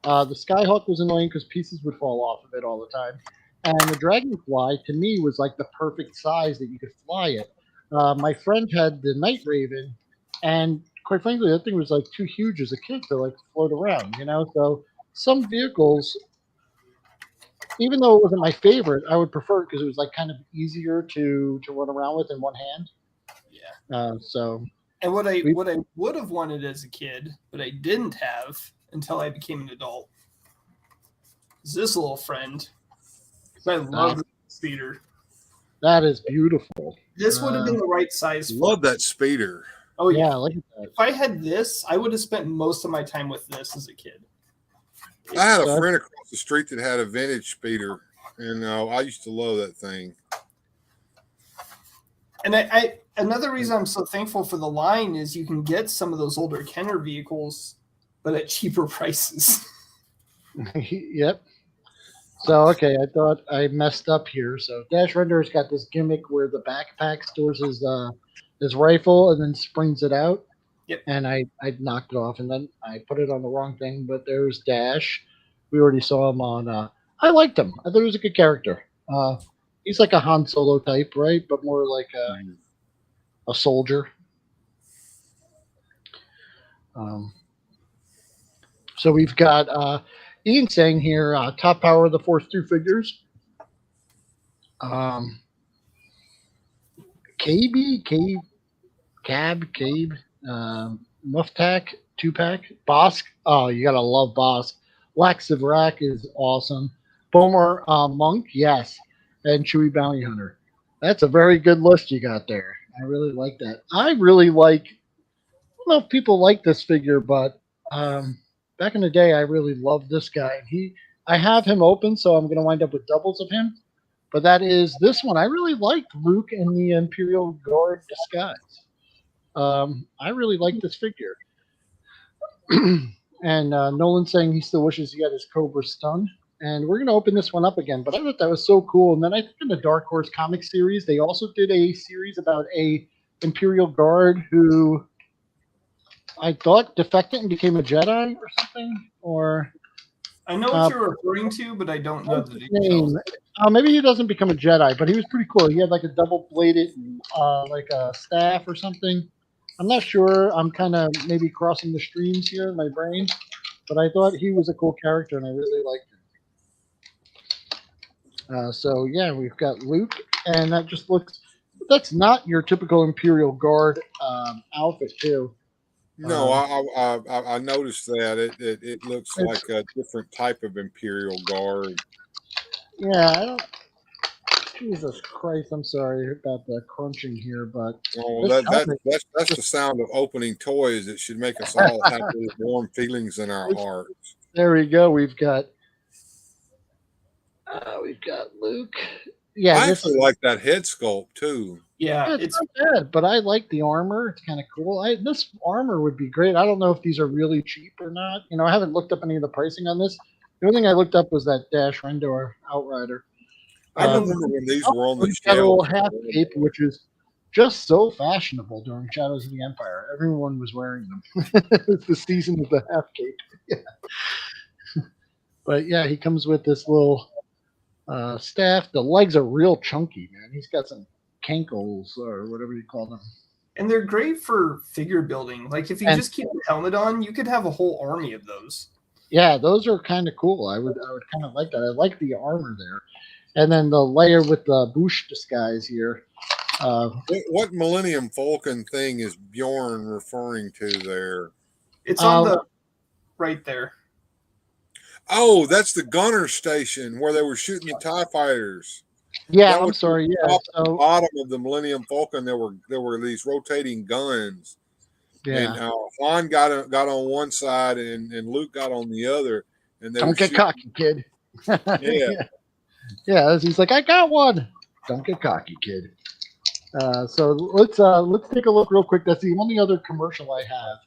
Speaker 1: The Skyhawk was annoying because pieces would fall off of it all the time. And the Dragonfly, to me, was like the perfect size that you could fly it. My friend had the Night Raven, and quite frankly, that thing was like too huge as a kid to like float around, you know? So some vehicles, even though it wasn't my favorite, I would prefer it because it was like kind of easier to run around with in one hand.
Speaker 2: Yeah.
Speaker 1: And
Speaker 2: what I would have wanted as a kid, but I didn't have until I became an adult, is this little friend. I love the speeder.
Speaker 1: That is beautiful.
Speaker 2: This would have been the right size.
Speaker 4: Love that speeder.
Speaker 2: Oh yeah,
Speaker 1: I like that.
Speaker 2: If I had this, I would have spent most of my time with this as a kid.
Speaker 4: I had a friend across the street that had a vintage speeder, and I used to love that thing.
Speaker 2: And I another reason I'm so thankful for the line is you can get some of those older Kenner vehicles, but at cheaper prices.
Speaker 1: Yep. So, okay, I thought I messed up here. So Dash Render's got this gimmick where the backpack stores his rifle and then springs it out.
Speaker 2: Yep.
Speaker 1: And I knocked it off, and then I put it on the wrong thing. But there's Dash. We already saw him on. I liked him. I thought he was a good character. He's like a Han Solo type, right? But more like a soldier. So we've got Ian saying here, top power of the Force 2 figures. Cabe, Muftak, 2-pack, Bosk. Oh, you gotta love Bosk. Laxivrak is awesome. Bomer Monk, yes. And Chewie Bounty Hunter. That's a very good list you got there. I really like that. I don't know if people like this figure, but back in the day, I really loved this guy. I have him open, so I'm going to wind up with doubles of him. But that is this one. I really liked Luke in the Imperial Guard disguise. I really like this figure. And Nolan saying he still wishes he had his Cobra stun. And we're going to open this one up again. But I thought that was so cool. And then I think in the Dark Horse comic series, they also did a series about a Imperial Guard who I thought defected and became a Jedi or something. Or
Speaker 2: I know what you're referring to, but I don't know the details.
Speaker 1: Maybe he doesn't become a Jedi, but he was pretty cool. He had like a double-bladed, like a staff or something. I'm not sure. I'm kind of maybe crossing the streams here in my brain, but I thought he was a cool character, and I really liked him. So yeah, we've got Luke, and that just looks. That's not your typical Imperial Guard outfit, too.
Speaker 4: No, I noticed that it looks like a different type of Imperial Guard.
Speaker 1: Yeah, I don't. Jesus Christ, I'm sorry about the crunching here, but
Speaker 4: that's the sound of opening toys. It should make us all have those warm feelings in our hearts.
Speaker 1: There we go. We've got Luke. Yeah,
Speaker 4: I actually like that head sculpt too.
Speaker 2: Yeah,
Speaker 1: it's not bad, but I like the armor. It's kind of cool. This armor would be great. I don't know if these are really cheap or not. You know, I haven't looked up any of the pricing on this. The only thing I looked up was that Dash Rendor Outrider.
Speaker 4: I remember when these were on the
Speaker 1: shelf. Got a little half cape, which is just so fashionable during Shadows of the Empire. Everyone was wearing them. It's the season of the half cape. Yeah. But yeah, he comes with this little staff. The legs are real chunky, man. He's got some cankles or whatever you call them.
Speaker 2: And they're great for figure building. Like if you just keep the helmet on, you could have a whole army of those.
Speaker 1: Yeah, those are kind of cool. I would kind of like that. I like the armor there. And then the layer with the Boosh disguise here.
Speaker 4: What Millennium Falcon thing is Bjorn referring to there?
Speaker 2: It's on the right there.
Speaker 4: Oh, that's the gunner station where they were shooting the TIE fighters.
Speaker 1: Yeah, I'm sorry. Yeah,
Speaker 4: so, the bottom of the Millennium Falcon, there were these rotating guns. Yeah, and Han got on one side and Luke got on the other, and they
Speaker 1: don't get cocky, kid. Yeah. He's like, I got one. Don't get cocky, kid. So let's take a look real quick. That's the only other commercial I have.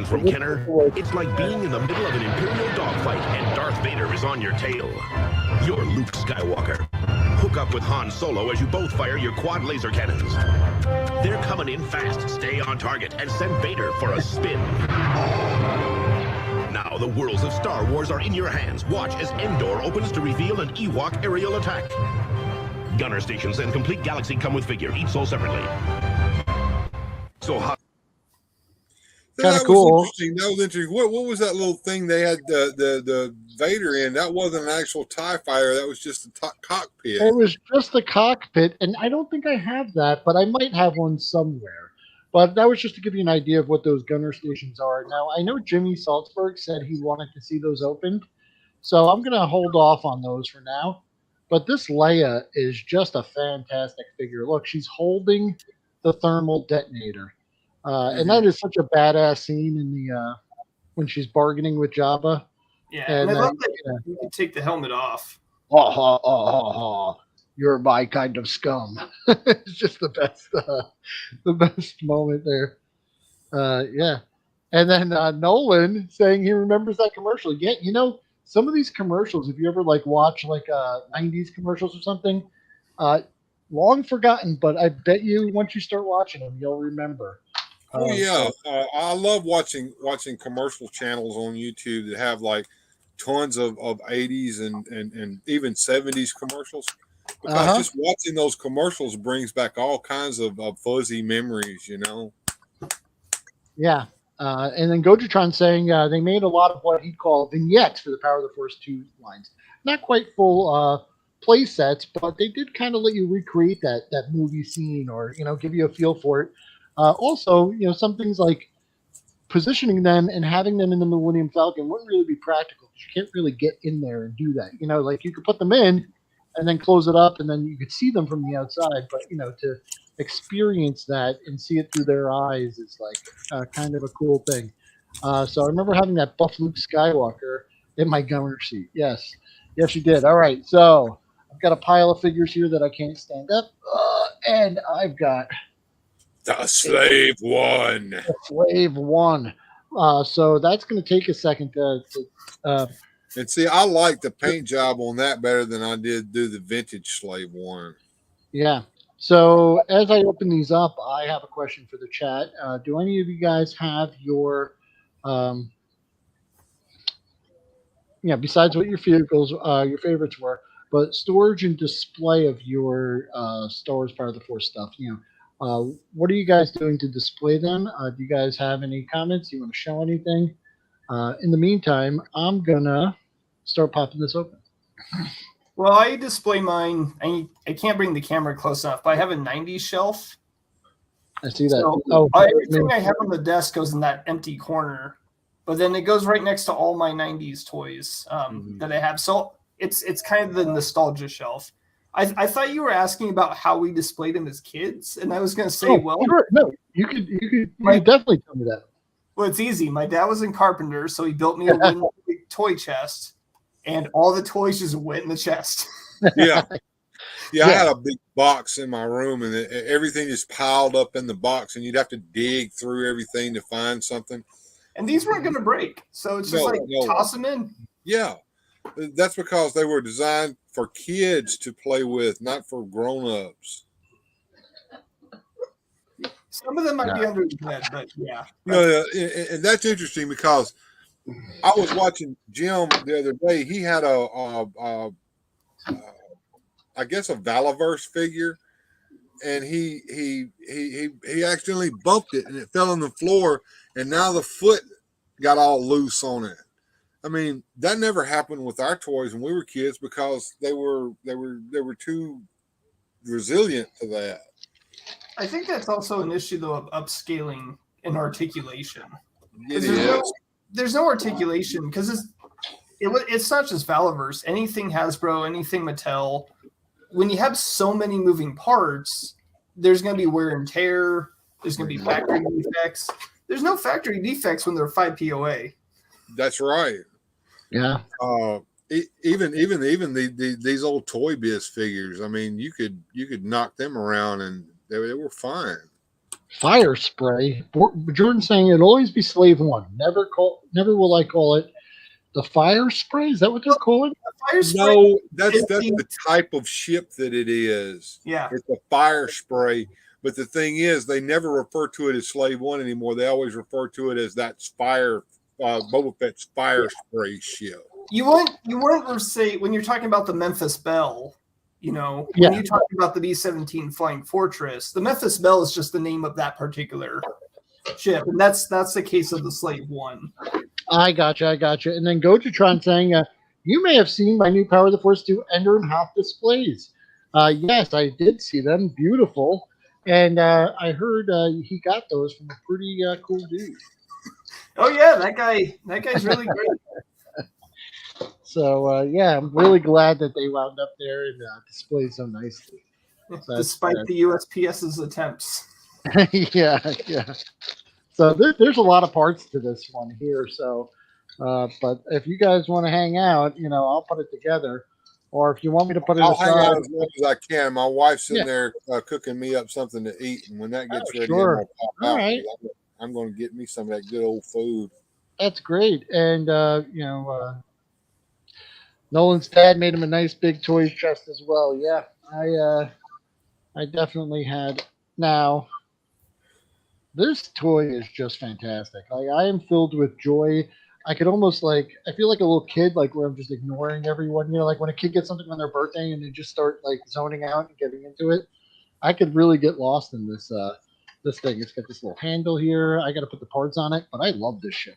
Speaker 5: From Kenner, it's like being in the middle of an Imperial dogfight and Darth Vader is on your tail. You're Luke Skywalker. Hook up with Han Solo as you both fire your quad laser cannons. They're coming in fast. Stay on target and send Vader for a spin. Now the worlds of Star Wars are in your hands. Watch as Endor opens to reveal an Ewok aerial attack. Gunner stations and complete galaxy come with figure, each sold separately. So hot.
Speaker 1: Kind of cool.
Speaker 4: That was interesting. What was that little thing they had the Vader in? That wasn't an actual TIE fighter. That was just a cockpit.
Speaker 1: It was just the cockpit, and I don't think I have that, but I might have one somewhere. But that was just to give you an idea of what those gunner stations are. Now, I know Jimmy Salzberg said he wanted to see those opened, so I'm going to hold off on those for now. But this Leia is just a fantastic figure. Look, she's holding the thermal detonator. And that is such a badass scene in the when she's bargaining with Jabba.
Speaker 2: Yeah, and I love that you can take the helmet off.
Speaker 1: You're my kind of scum. It's just the best moment there. Yeah, and then Nolan saying he remembers that commercial. Yeah, you know, some of these commercials, if you ever watch 90s commercials or something, long forgotten, but I bet you once you start watching them, you'll remember.
Speaker 4: Oh yeah, I love watching commercial channels on YouTube that have tons of 80s and even 70s commercials, because just watching those commercials brings back all kinds of fuzzy memories, you know. Yeah,
Speaker 1: and then Gojatron saying they made a lot of what he'd call vignettes for the Power of the Force 2 lines. Not quite full play sets, but they did kind of let you recreate that movie scene, or give you a feel for it. Also, some things like positioning them and having them in the Millennium Falcon wouldn't really be practical, because you can't really get in there and do that. You could put them in and then close it up, and then you could see them from the outside. But to experience that and see it through their eyes is kind of a cool thing. So I remember having that buff Luke Skywalker in my gunner seat. Yes, you did. All right, so I've got a pile of figures here that I can't stand up, and I've got
Speaker 4: the Slave One.
Speaker 1: The Slave One. So that's going to take a second to
Speaker 4: and see, I like the paint job on that better than I did do the vintage Slave One.
Speaker 1: Yeah. So as I open these up, I have a question for the chat. Do any of you guys have your, besides what your vehicles, your favorites were, but storage and display of your Star Wars Power of the Force stuff? What are you guys doing to display them? Do you guys have any comments? Do you want to show anything? In the meantime, I'm going to start popping this open.
Speaker 2: Well, I display mine. I can't bring the camera close enough, but I have a 90s shelf.
Speaker 1: I see that.
Speaker 2: So everything I have on the desk goes in that empty corner, but then it goes right next to all my 90s toys that I have. So it's kind of the nostalgia shelf. I thought you were asking about how we displayed them as kids, and I was going to say,
Speaker 1: you could definitely tell me that.
Speaker 2: Well, it's easy. My dad was in carpenter, so he built me a big toy chest, and all the toys just went in the chest.
Speaker 4: Yeah, I had a big box in my room, and everything just piled up in the box, and you'd have to dig through everything to find something.
Speaker 2: And these weren't going to break, so it's just toss them in.
Speaker 4: Yeah, that's because they were designed for kids to play with, not for grown-ups.
Speaker 2: Some of them might be under the bed, but yeah.
Speaker 4: And that's interesting, because I was watching Jim the other day. He had I guess a Valaverse figure, and he accidentally bumped it, and it fell on the floor, and now the foot got all loose on it. I mean, that never happened with our toys when we were kids because they were too resilient to that.
Speaker 2: I think that's also an issue though of upscaling and articulation.
Speaker 4: It is.
Speaker 2: There's no articulation because it's not just Valaverse. Anything Hasbro, anything Mattel. When you have so many moving parts, there's going to be wear and tear. There's going to be factory defects. There's no factory defects when they're 5 POA.
Speaker 4: That's right.
Speaker 1: Yeah.
Speaker 4: Even these old Toy Biz figures. I mean, you could knock them around and they were fine.
Speaker 1: Fire spray. Jordan saying it'll always be Slave One. Never will I call it the fire spray. Is that what they're calling?
Speaker 2: Fire spray.
Speaker 4: No, that's the type of ship that it is.
Speaker 2: Yeah,
Speaker 4: it's a fire spray. But the thing is, they never refer to it as Slave One anymore. They always refer to it as that's fire. Boba Fett's fire spray ship.
Speaker 2: You wouldn't say when you're talking about the Memphis Belle, when you talk about the B-17 Flying Fortress, the Memphis Belle is just the name of that particular ship, and that's the case of the Slave One.
Speaker 1: I gotcha. And then Gojatron saying, you may have seen my new Power of the Force 2 Ender and Hoth displays. Yes, I did see them. Beautiful. And I heard he got those from a pretty cool dude.
Speaker 2: Oh yeah, that guy's really great.
Speaker 1: So I'm really glad that they wound up there and displayed so nicely.
Speaker 2: Despite the USPS's attempts.
Speaker 1: Yeah. So there's a lot of parts to this one here. So, but if you guys want to hang out, I'll put it together. Or if you want me to put it
Speaker 4: I'll
Speaker 1: aside,
Speaker 4: hang out as much as I can. My wife's in there cooking me up something to eat, and when that gets ready,
Speaker 1: sure.
Speaker 4: I'm pop out. Right. I'm going to get me some of that good old food.
Speaker 1: That's great. And Nolan's dad made him a nice big toy chest as well. Yeah, I definitely had. Now, this toy is just fantastic. I am filled with joy. I could almost I feel like a little kid, where I'm just ignoring everyone. Like when a kid gets something on their birthday and they just start zoning out and getting into it. I could really get lost in this this thing. It's got this little handle here. I got to put the parts on it, but I love this ship.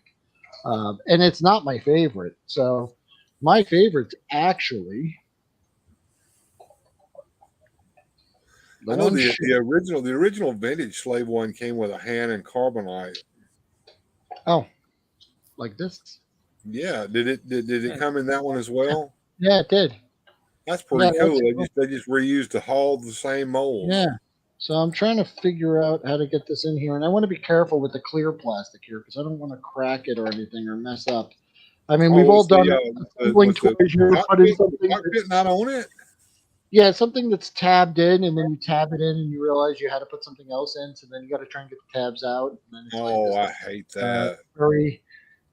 Speaker 1: And it's not my favorite. So my favorite's actually.
Speaker 4: I know the original vintage Slave One came with a hand and carbonite.
Speaker 1: Oh. Like this?
Speaker 4: Yeah. Did it come in that one as well?
Speaker 1: Yeah, it did.
Speaker 4: That's pretty cool. They just reused all the same molds.
Speaker 1: Yeah. So I'm trying to figure out how to get this in here, and I want to be careful with the clear plastic here because I don't want to crack it or anything or mess up. I mean, we've all done
Speaker 4: the not on it.
Speaker 1: Yeah, something that's tabbed in, and then you tab it in, and you realize you had to put something else in, so then you got to try and get the tabs out. And then
Speaker 4: I hate that.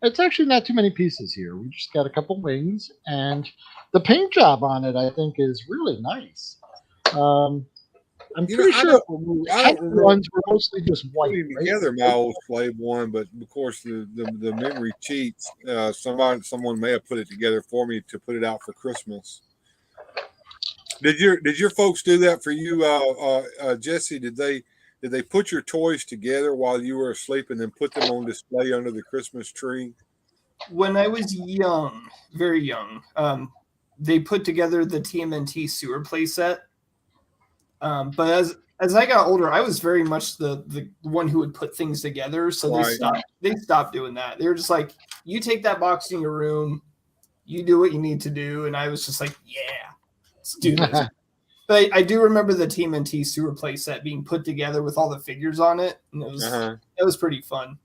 Speaker 1: It's actually not too many pieces here. We just got a couple wings, and the paint job on it, I think, is really nice. I'm pretty sure ones were mostly just white.
Speaker 4: Together, my old Slave One, but of course the memory cheats. Someone may have put it together for me to put it out for Christmas. Did your folks do that for you, Jesse? Did they put your toys together while you were asleep and then put them on display under the Christmas tree?
Speaker 2: When I was young, very young, they put together the TMNT sewer playset. But as I got older, I was very much the one who would put things together. So they stopped doing that. They were just like, you take that box in your room, you do what you need to do. And I was just like, yeah, let's do this. But I do remember the TMNT sewer playset being put together with all the figures on it. And it was pretty fun.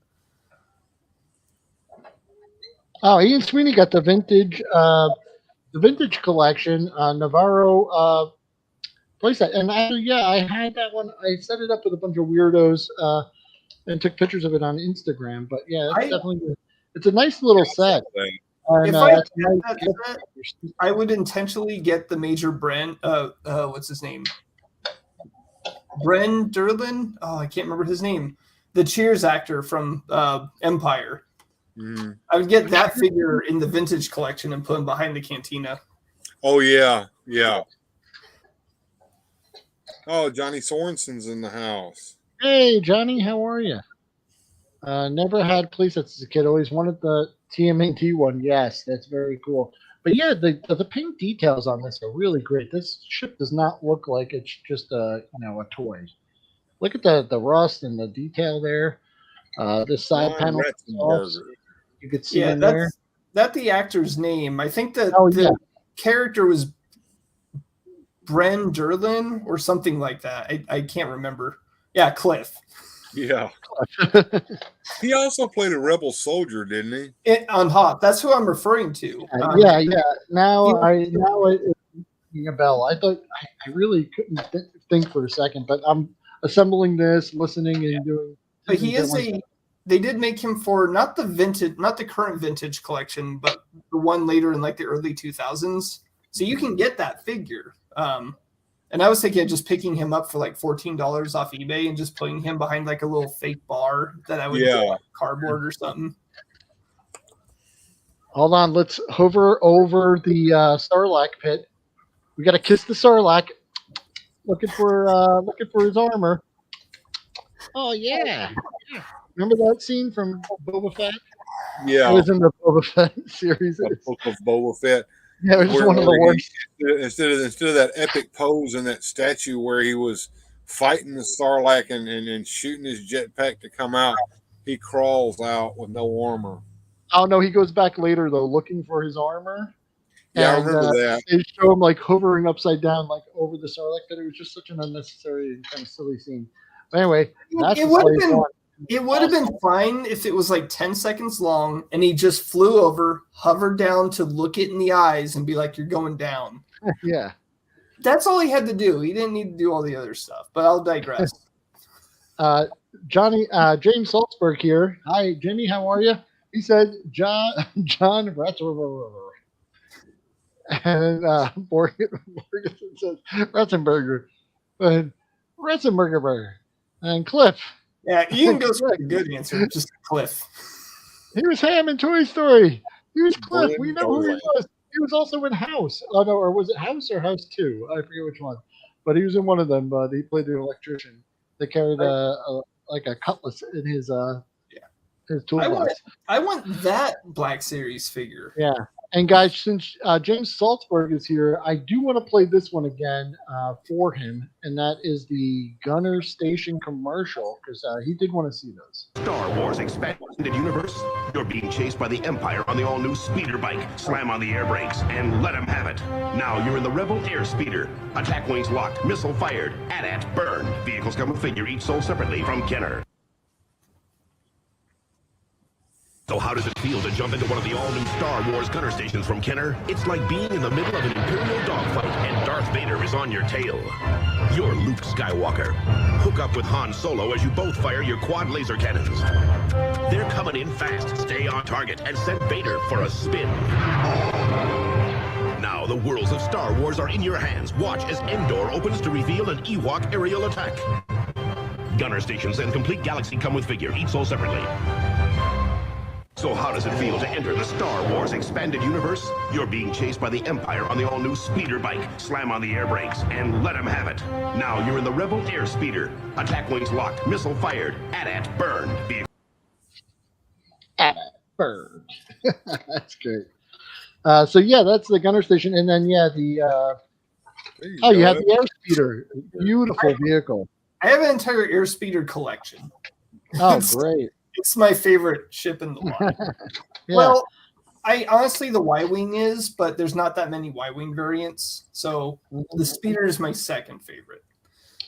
Speaker 1: Oh, Ian Sweeney got the vintage collection, Navarro playset. And actually, I had that one. I set it up with a bunch of weirdos and took pictures of it on Instagram. But yeah, it's a nice little set.
Speaker 2: And, if I had that set, I would intentionally get the Major Bren. What's his name? Bren Durlin. Oh, I can't remember his name. The Cheers actor from Empire. Mm. I would get that figure in the vintage collection and put him behind the cantina.
Speaker 4: Oh yeah. Oh, Johnny Sorensen's in the house.
Speaker 1: Hey, Johnny, how are you? Never had playsets as a kid. Always wanted the TMNT one. Yes, that's very cool. But yeah, the paint details on this are really great. This ship does not look like it's just a a toy. Look at the rust and the detail there. This side
Speaker 4: Ron
Speaker 1: panel,
Speaker 4: Ratzenberger.
Speaker 1: you could see
Speaker 2: Yeah,
Speaker 1: in there.
Speaker 2: that's the actor's name. I think that
Speaker 1: Oh,
Speaker 2: the
Speaker 1: yeah.
Speaker 2: character was Bren Derlin or something like that. I can't remember. Yeah, Cliff.
Speaker 4: Yeah. He also played a rebel soldier, didn't he?
Speaker 2: On Hop. That's who I'm referring to.
Speaker 1: Yeah. Now it's ringing a bell. I thought I really couldn't think for a second, but I'm assembling this, listening, and doing.
Speaker 2: But he is they did make him for not the current vintage collection, but the one later in like the early 2000s. So you can get that figure. And I was thinking of just picking him up for like $14 off eBay and just putting him behind like a little fake bar that I would get like cardboard or something.
Speaker 1: Hold on, let's hover over the Sarlacc pit. We got to kiss the Sarlacc. Looking for his armor. Oh yeah. Remember that scene from Boba Fett?
Speaker 4: Yeah.
Speaker 1: It was in the Boba Fett series.
Speaker 4: The book of Boba Fett.
Speaker 1: Yeah, it was just one of the worst.
Speaker 4: Instead of that epic pose and that statue where he was fighting the Sarlacc and shooting his jetpack to come out, he crawls out with no armor.
Speaker 1: Oh no, he goes back later though, looking for his armor.
Speaker 4: Yeah, and, I remember that.
Speaker 1: They show him like hovering upside down, like over the Sarlacc pit. It was just such an unnecessary and kind of silly scene. But anyway,
Speaker 2: it would have been fine if it was like 10 seconds long and he just flew over, hovered down to look it in the eyes and be like, "You're going down."
Speaker 1: Yeah.
Speaker 2: That's all he had to do. He didn't need to do all the other stuff, but I'll digress.
Speaker 1: James Salzberg here. Hi, Jimmy. How are you? He said, John Ratzenberger. And Morgan says, Ratzenberger. And Ratzenberger. And Cliff.
Speaker 2: Yeah, Ian goes for a good answer, just Cliff.
Speaker 1: He was Ham in Toy Story. He was Cliff. We know who he was. He was also in House. Oh, no, or was it House or House 2? I forget which one. But he was in one of them. But he played the electrician. They carried like a cutlass in his toolbox.
Speaker 2: I want that Black Series figure.
Speaker 1: Yeah. And guys, since James Salzberg is here, I do want to play this one again for him, and that is the Gunner Station commercial, because he did want to see those.
Speaker 5: Star Wars Expanded Universe. You're being chased by the Empire on the all-new speeder bike. Slam on the air brakes and let them have it. Now you're in the Rebel Air Speeder. Attack wings locked, missile fired, AT-AT burned. Vehicles come with figure, each sold separately from Kenner. So how does it feel to jump into one of the all-new Star Wars gunner stations from Kenner? It's like being in the middle of an Imperial dogfight and Darth Vader is on your tail. You're Luke Skywalker. Hook up with Han Solo as you both fire your quad laser cannons. They're coming in fast. Stay on target and send Vader for a spin. Now the worlds of Star Wars are in your hands. Watch as Endor opens to reveal an Ewok aerial attack. Gunner stations and complete galaxy come with figure, each sold separately. So how does it feel to enter the Star Wars Expanded Universe? You're being chased by the Empire on the all-new speeder bike. Slam on the air brakes and let them have it. Now you're in the Rebel Air Speeder. Attack wings locked, missile fired, AT-AT burned.
Speaker 1: AT-AT burned. That's great. So yeah, that's the gunner station, and then yeah, the you have the air speeder. Beautiful vehicle.
Speaker 2: I have an entire air speeder collection.
Speaker 1: Oh, great.
Speaker 2: It's my favorite ship in the line. Yeah. Well, I honestly, the Y-Wing is, but there's not that many Y-Wing variants. So the speeder is my second favorite.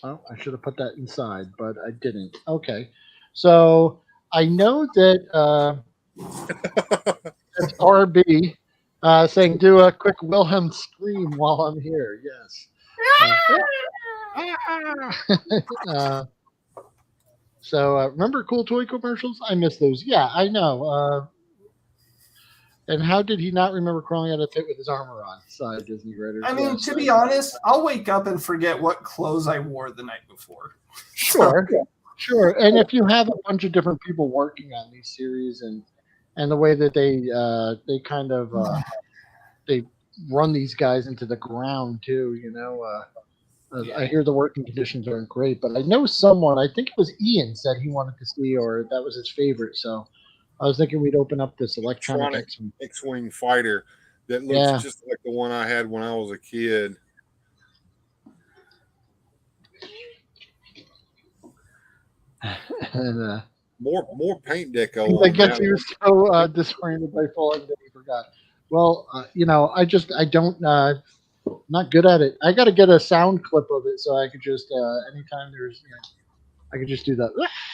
Speaker 1: Oh, I should have put that inside, but I didn't. Okay. So I know that that's RB saying, do a quick Wilhelm scream while I'm here. Yes. So remember Cool Toy commercials? I miss those. Yeah, I know. And how did he not remember crawling out of the pit with his armor on? Sorry, Disney writers.
Speaker 2: I mean, to be honest, I'll wake up and forget what clothes I wore the night before.
Speaker 1: Sure. And if you have a bunch of different people working on these series and the way that they kind of they run these guys into the ground too, I hear the working conditions aren't great, but I know someone, I think it was Ian, said he wanted to see, or that was his favorite. So I was thinking we'd open up this electronic X-Wing.
Speaker 4: X-Wing fighter that looks
Speaker 1: Yeah.
Speaker 4: just like the one I had when I was a kid.
Speaker 1: And
Speaker 4: more paint deco.
Speaker 1: I guess he was so disappointed by falling that he forgot. Well, I don't, not good at it. I got to get a sound clip of it so I could just, anytime there's, I could just do that.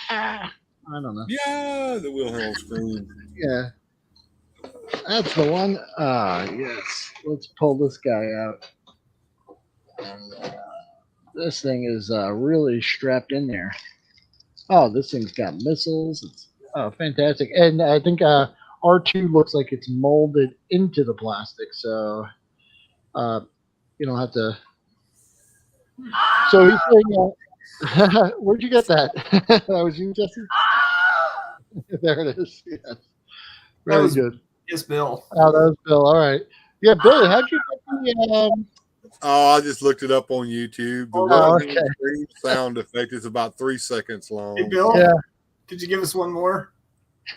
Speaker 1: I don't know.
Speaker 4: Yeah, the Wilhelm scream.
Speaker 1: Yeah. That's the one. Yes. Let's pull this guy out. And, this thing is really strapped in there. Oh, this thing's got missiles. It's fantastic. And I think R2 looks like it's molded into the plastic, so you don't have to. So he's saying, where'd you get that? That was you, Jesse? There it is. Yes. Very good.
Speaker 2: Yes, Bill.
Speaker 1: Oh, that was Bill. All right. Yeah, Bill, how'd you get the
Speaker 4: Oh, I just looked it up on YouTube. The
Speaker 1: okay.
Speaker 4: scream sound effect is about 3 seconds long.
Speaker 2: Hey, Bill,
Speaker 1: Yeah.
Speaker 2: could you give us one more?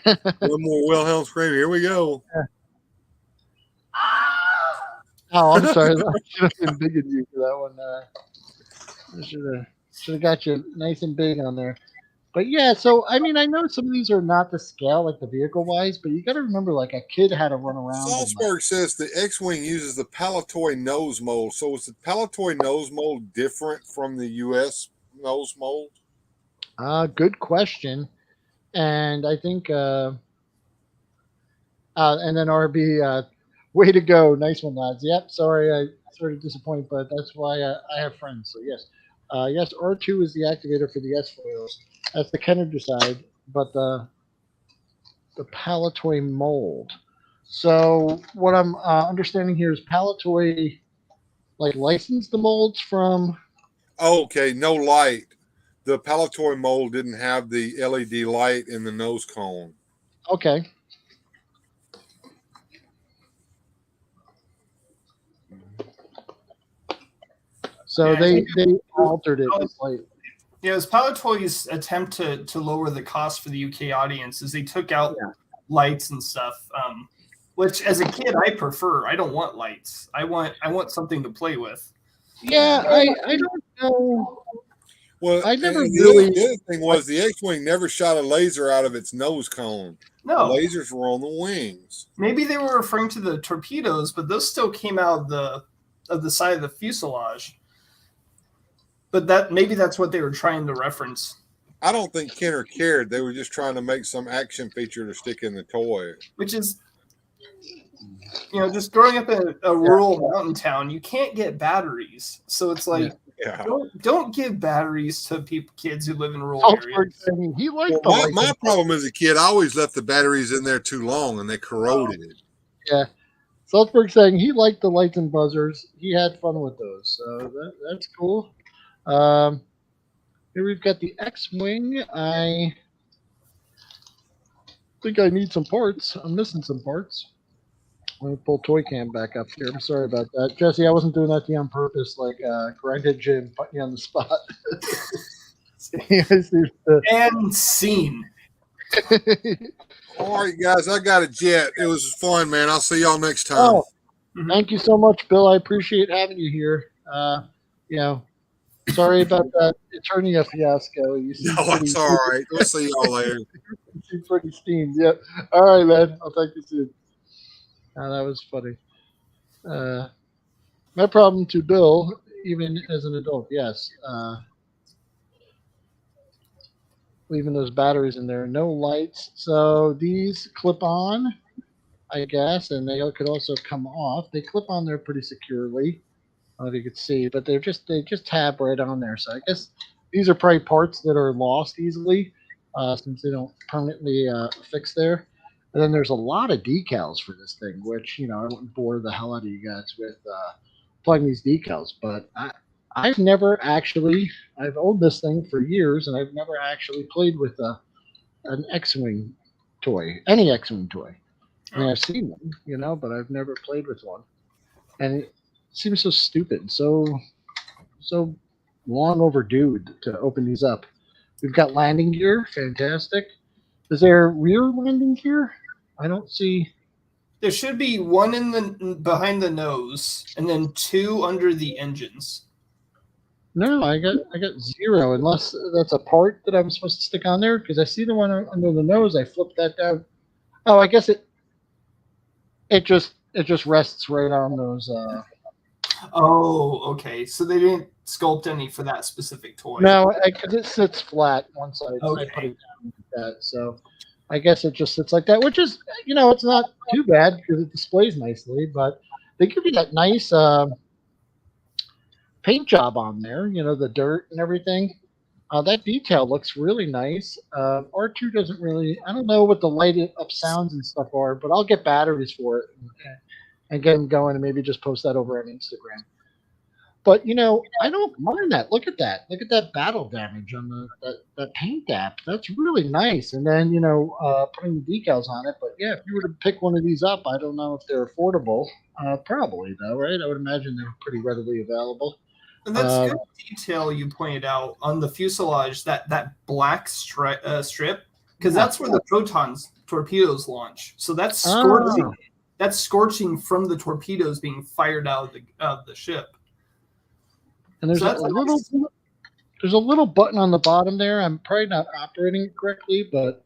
Speaker 4: One more Wilhelm scream. Here we go.
Speaker 1: Yeah. Oh, I'm sorry. I should have been big in you for that one. I should have got you nice and big on there. But yeah, so I mean, I know some of these are not the scale, like the vehicle wise, but you got to remember, like a kid had to run around.
Speaker 4: Salzburg says the X-Wing uses the Palatoy nose mold. So is the Palatoy nose mold different from the U.S. nose mold?
Speaker 1: Good question. And I think, and then RB, way to go. Nice one, lads. Yep. Sorry, I sort of disappointed, but that's why I have friends. So yes. Yes, R2 is the activator for the S-foils. That's the Kennedy side, but the Palatoy mold. So what I'm understanding here is Palatoy like licensed the molds from.
Speaker 4: Okay, no light. The Palatoy mold didn't have the LED light in the nose cone.
Speaker 1: Okay. So they altered it slightly.
Speaker 2: Yeah, it was Palatoy's attempt to lower the cost for the UK audience is they took out lights and stuff, which as a kid I prefer. I don't want lights. I want something to play with.
Speaker 1: Yeah, I don't know.
Speaker 4: Well,
Speaker 1: I never
Speaker 4: the other thing was the X-Wing never shot a laser out of its nose cone.
Speaker 2: No,
Speaker 4: the lasers were on the wings.
Speaker 2: Maybe they were referring to the torpedoes, but those still came out of the side of the fuselage. But maybe that's what they were trying to reference.
Speaker 4: I don't think Kenner cared. They were just trying to make some action feature to stick in the toy.
Speaker 2: Which is, just growing up in a rural mountain town, you can't get batteries. So it's like, don't give batteries to kids who live in rural areas.
Speaker 1: He liked
Speaker 4: my problem as a kid, I always left the batteries in there too long and they corroded it.
Speaker 1: Yeah. Salzburg saying he liked the lights and buzzers. He had fun with those. So that's cool. Here we've got the X-Wing. I think I need some parts. I'm missing some parts. Let me pull Toy Cam back up here. I'm sorry about that. Jesse, I wasn't doing that to you on purpose, like grinded you and put you on the spot.
Speaker 2: And scene.
Speaker 4: All right, guys, I got a jet. It was fun, man. I'll see y'all next time.
Speaker 1: Oh, thank you so much, Bill. I appreciate having you here. Sorry about that Eternia fiasco.
Speaker 4: It's all right. We'll see y'all later.
Speaker 1: You seem pretty steamed. Yep. All right, man. I'll talk to you soon. That was funny. My problem to Bill, even as an adult, yes. Leaving those batteries in there. No lights. So these clip on, I guess, and they could also come off. They clip on there pretty securely. I don't know if you could see, but they just tab right on there. So I guess these are probably parts that are lost easily since they don't permanently fix there. And then there's a lot of decals for this thing, which, I wouldn't bore the hell out of you guys with plugging these decals. But I've never actually, I've owned this thing for years, and I've never actually played with an X-Wing toy, any X-Wing toy. I mean, I've seen them, but I've never played with one. And it seems so stupid, so long overdue to open these up. We've got landing gear, fantastic. Is there rear landing gear? I don't see.
Speaker 2: There should be one in the behind the nose, and then 2 under the engines.
Speaker 1: No, I got 0, unless that's a part that I'm supposed to stick on there, because I see the one under the nose. I flipped that down. Oh, I guess it just rests right on those.
Speaker 2: Oh, okay. So they didn't sculpt any for that specific toy.
Speaker 1: No, because it sits flat once I put it
Speaker 2: Okay.
Speaker 1: down like that. So I guess it just sits like that, which is, it's not too bad because it displays nicely. But they give you that nice paint job on there, the dirt and everything. That detail looks really nice. R2 doesn't really, I don't know what the light up sounds and stuff are, but I'll get batteries for it and get them going and maybe just post that over on Instagram. But, I don't mind that. Look at that. Look at that battle damage on that paint app. That's really nice. And then, putting the decals on it. But, yeah, if you were to pick one of these up, I don't know if they're affordable. Probably, though, right? I would imagine they're pretty readily available.
Speaker 2: And that's good detail you pointed out on the fuselage, that black strip, because that's where the protons torpedoes launch. So that's scorching. That's scorching from the torpedoes being fired out of the ship.
Speaker 1: And there's there's a little button on the bottom there. I'm probably not operating it correctly, but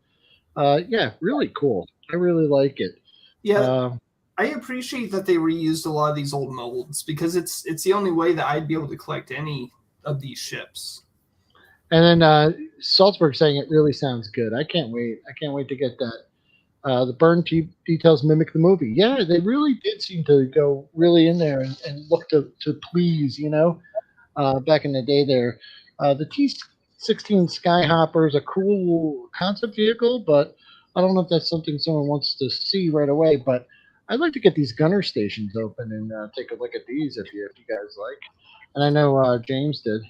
Speaker 1: yeah, really cool. I really like it.
Speaker 2: Yeah. I appreciate that they reused a lot of these old molds because it's the only way that I'd be able to collect any of these ships.
Speaker 1: And then Salzburg saying it really sounds good. I can't wait. I can't wait to get that. The burn details mimic the movie. Yeah, they really did seem to go really in there and look to please, back in the day there. The T-16 Skyhopper is a cool concept vehicle, but I don't know if that's something someone wants to see right away, but I'd like to get these gunner stations open and take a look at these if you guys like. And I know James did.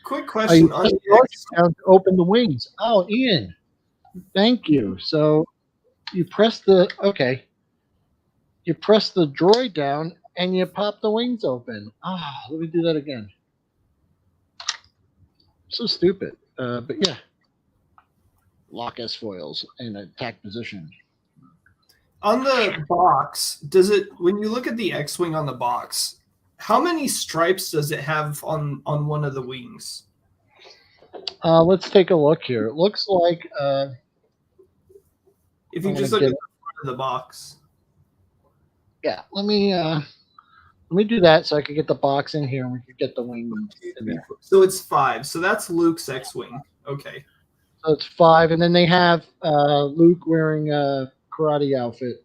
Speaker 2: Quick question.
Speaker 1: Open the wings. Oh, Ian, thank you. So you press the droid down and you pop the wings open. Let me do that again. So stupid. But yeah. Lock S foils in attack position.
Speaker 2: On the box, when you look at the X-Wing on the box, how many stripes does it have on one of the wings?
Speaker 1: Let's take a look here. It looks like
Speaker 2: if you just look at the front of the box.
Speaker 1: Yeah, let me do that so I can get the box in here and we can get the wing in there.
Speaker 2: So it's 5. So that's Luke's X-Wing. Okay.
Speaker 1: So it's 5, and then they have Luke wearing a karate outfit.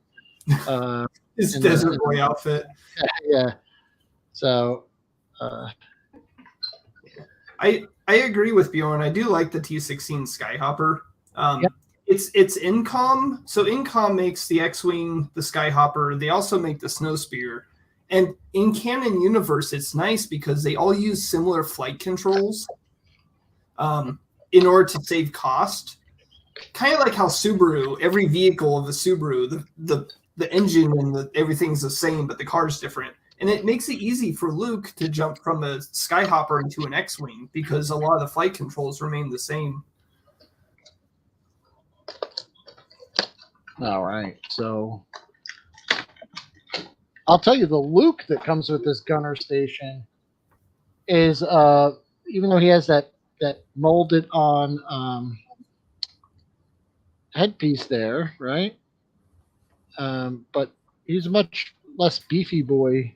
Speaker 2: His desert boy outfit.
Speaker 1: Yeah. So
Speaker 2: I agree with Bjorn. I do like the T-16 Skyhopper. It's Incom. So Incom makes the X-Wing, the Skyhopper. They also make the Snowspeeder. And in canon universe, it's nice because they all use similar flight controls in order to save cost. Kind of like how Subaru, every vehicle of the Subaru, the engine and everything's the same, but the car's different. And it makes it easy for Luke to jump from a Skyhopper into an X-Wing because a lot of the flight controls remain the same.
Speaker 1: All right, so I'll tell you the Luke that comes with this gunner station is even though he has that molded on headpiece there, right? But he's a much less beefy boy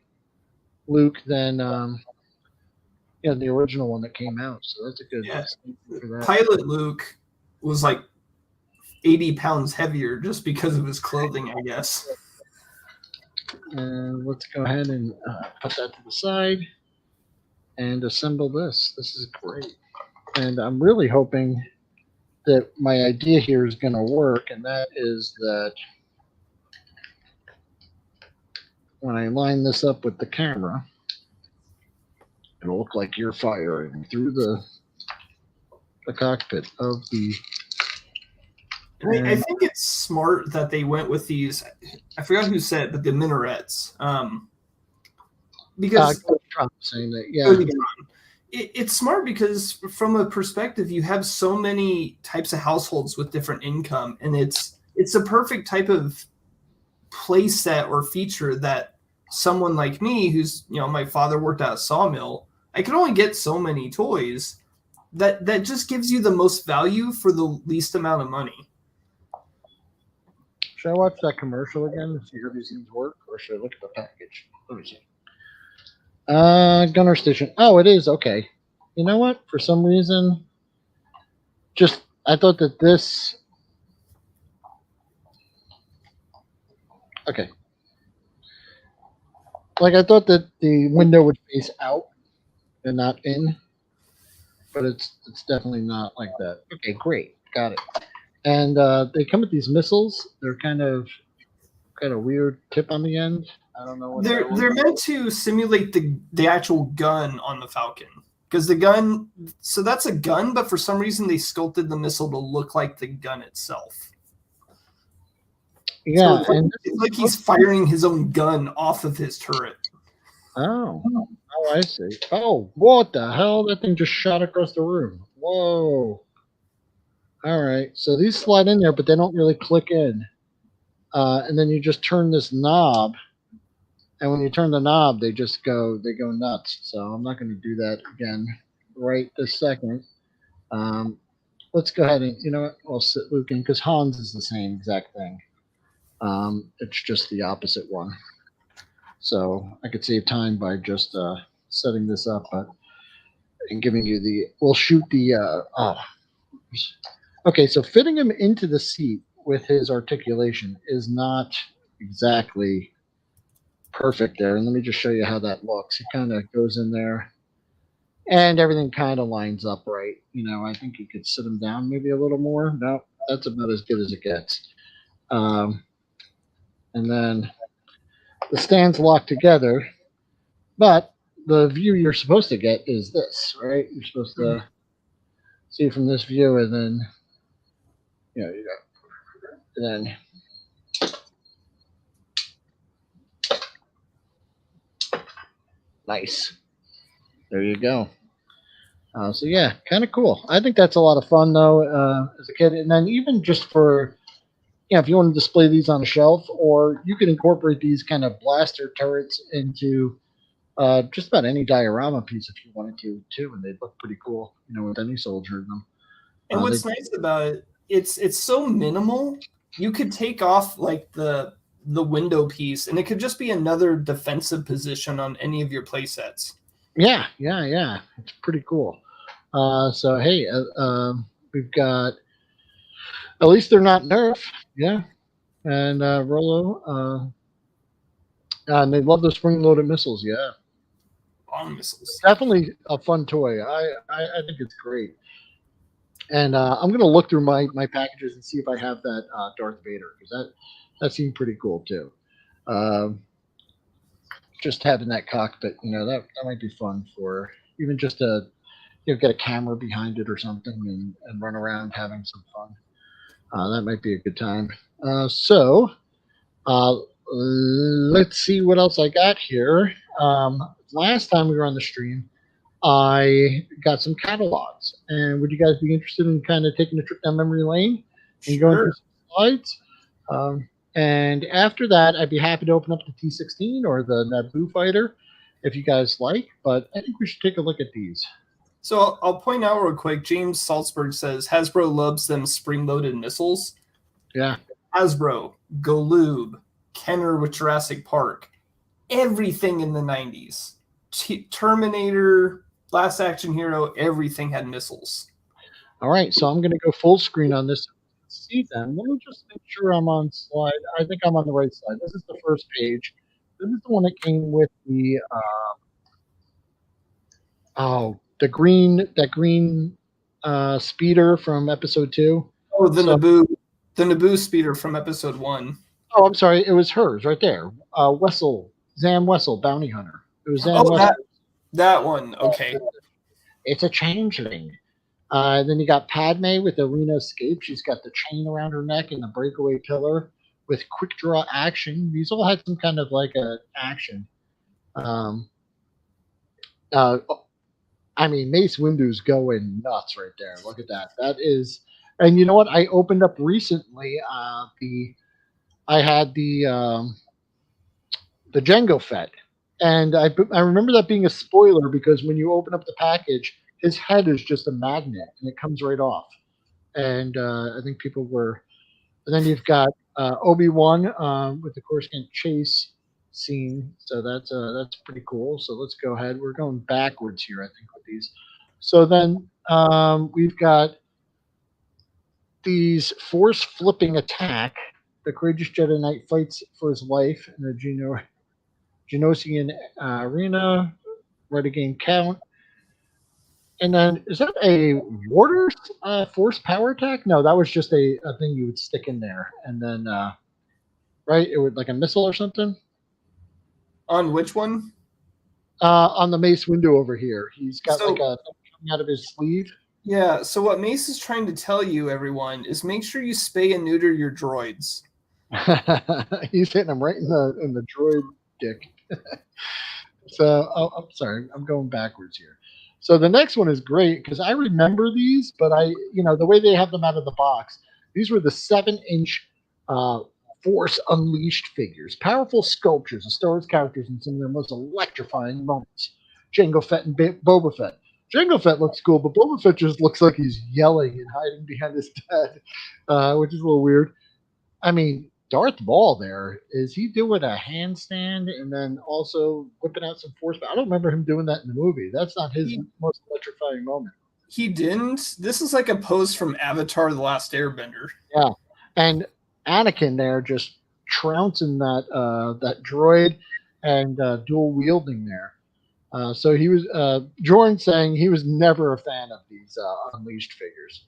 Speaker 1: Luke than the original one that came out. So that's a good for that.
Speaker 2: Pilot Luke was like 80 pounds heavier just because of his clothing, I guess.
Speaker 1: And let's go ahead and put that to the side and assemble this. This is great. And I'm really hoping that my idea here is going to work, and that is that when I line this up with the camera, it'll look like you're firing through the cockpit of the...
Speaker 2: I think it's smart that they went with these. I forgot who said it, but the minarets. Because
Speaker 1: Trump saying that, yeah.
Speaker 2: it's smart because from a perspective, you have so many types of households with different income, and it's a perfect type of play set or feature that someone like me, who's, my father worked at a sawmill, I can only get so many toys. That just gives you the most value for the least amount of money.
Speaker 1: Should I watch that commercial again and see how these things work, or should I look at the package? Let me see. Gunner Station. Oh, it is. Okay. You know what? For some reason, I thought that this. Okay. Like, I thought that the window would face out and not in, but it's definitely not like that. Okay, great. Got it. And they come with these missiles. They're kind of weird tip on the end. I don't know what
Speaker 2: they're meant to simulate the actual gun on the Falcon, because the gun. So that's a gun, but for some reason they sculpted the missile to look like the gun itself.
Speaker 1: Yeah,
Speaker 2: so it's like he's firing his own gun off of his turret.
Speaker 1: Oh, I see. Oh, what the hell? That thing just shot across the room. Whoa. All right. So these slide in there, but they don't really click in. And then you just turn this knob. And when you turn the knob, they go nuts. So I'm not going to do that again right this second. Let's go ahead and, you know what? I'll sit Luke in, because Hans is the same exact thing. It's just the opposite one. So I could save time by just setting this up and giving you we'll shoot the, okay, so fitting him into the seat with his articulation is not exactly perfect there. And let me just show you how that looks. He kind of goes in there and everything kind of lines up right. I think you could sit him down maybe a little more. No, that's about as good as it gets. And then the stands lock together, but the view you're supposed to get is this, right? You're supposed to see from this view, and then, nice. There you go. So yeah, kind of cool. I think that's a lot of fun though, as a kid. And then even just for, if you want to display these on a shelf, or you can incorporate these kind of blaster turrets into just about any diorama piece if you wanted to too, and they'd look pretty cool, with any soldier in them.
Speaker 2: And what's nice about it, it's so minimal. You could take off like the window piece, and it could just be another defensive position on any of your play sets.
Speaker 1: Yeah. It's pretty cool. So hey, we've got, at least they're not Nerf, yeah. And Rolo, and they love the spring-loaded missiles, yeah.
Speaker 2: Bomb missiles.
Speaker 1: Definitely a fun toy. I think it's great. And I'm gonna look through my packages and see if I have that Darth Vader, because that seemed pretty cool too. Just having that cockpit, that might be fun for even just to get a camera behind it or something and run around having some fun. That might be a good time. So let's see what else I got here. Last time we were on the stream, I got some catalogs. And would you guys be interested in kind of taking a trip down memory lane and going through some slides? And after that, I'd be happy to open up the T-16 or the Naboo fighter if you guys like. But I think we should take a look at these.
Speaker 2: So I'll point out real quick, James Salzberg says Hasbro loves them spring-loaded missiles.
Speaker 1: Yeah.
Speaker 2: Hasbro, Galoob, Kenner with Jurassic Park, everything in the 90s. Terminator, Last Action Hero, everything had missiles.
Speaker 1: All right, so I'm going to go full screen on this. See them. Let me just make sure I'm on slide. I think I'm on the right side. This is the first page. This is the one that came with the green speeder from episode 2.
Speaker 2: Oh, the Naboo speeder from episode 1.
Speaker 1: Oh, I'm sorry. It was hers right there. Zam Wessel, Bounty Hunter. It was Zam Wessel.
Speaker 2: That one. Okay.
Speaker 1: It's a changeling. Then you got Padme with Arena Escape. She's got the chain around her neck and the breakaway pillar with quick draw action. These all had some kind of like a action. I mean, Mace Windu's going nuts right there. Look at that. That is, and you know what? I opened up recently. I had the Jango Fett, and I remember that being a spoiler because when you open up the package, his head is just a magnet and it comes right off. And I think people were. And then you've got Obi-Wan with the Coruscant chase scene, so that's pretty cool. So let's go ahead. We're going backwards here, I think, with these. So then we've got these force flipping attack. The courageous Jedi Knight fights for his life in the Genosian arena. Right again, count. And then, is that a water force power attack? No, that was just a thing you would stick in there, and then, right, it would like a missile or something.
Speaker 2: On which one?
Speaker 1: On the Mace Windu over here, he's got like a thing coming out of his sleeve.
Speaker 2: Yeah. So what Mace is trying to tell you, everyone, is make sure you spay and neuter your droids.
Speaker 1: He's hitting him right in the droid dick. So, I'm sorry, I'm going backwards here. So the next one is great because I remember these, but the way they have them out of the box, these were the 7-inch Force Unleashed figures, powerful sculptures of Star Wars characters in some of their most electrifying moments. Jango Fett and Boba Fett. Jango Fett looks cool, but Boba Fett just looks like he's yelling and hiding behind his dad, which is a little weird. I mean, Darth Maul there, is he doing a handstand and then also whipping out some force? I don't remember him doing that in the movie. That's not his most electrifying moment.
Speaker 2: He didn't. This is like a pose from Avatar: The Last Airbender.
Speaker 1: Yeah, and Anakin there just trouncing that droid and dual wielding there. So he was Jordan saying he was never a fan of these Unleashed figures.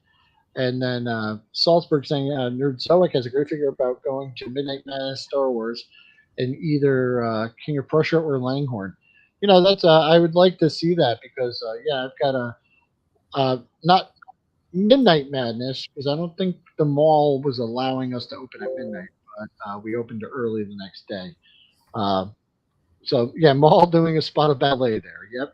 Speaker 1: And then Salzburg saying Nerd Zoic has a great figure about going to Midnight Madness Star Wars in either King of Prussia or Langhorn. That's I would like to see that because I've got a not Midnight Madness because I don't think the mall was allowing us to open at midnight, but we opened early the next day. So yeah, mall doing a spot of ballet there. Yep.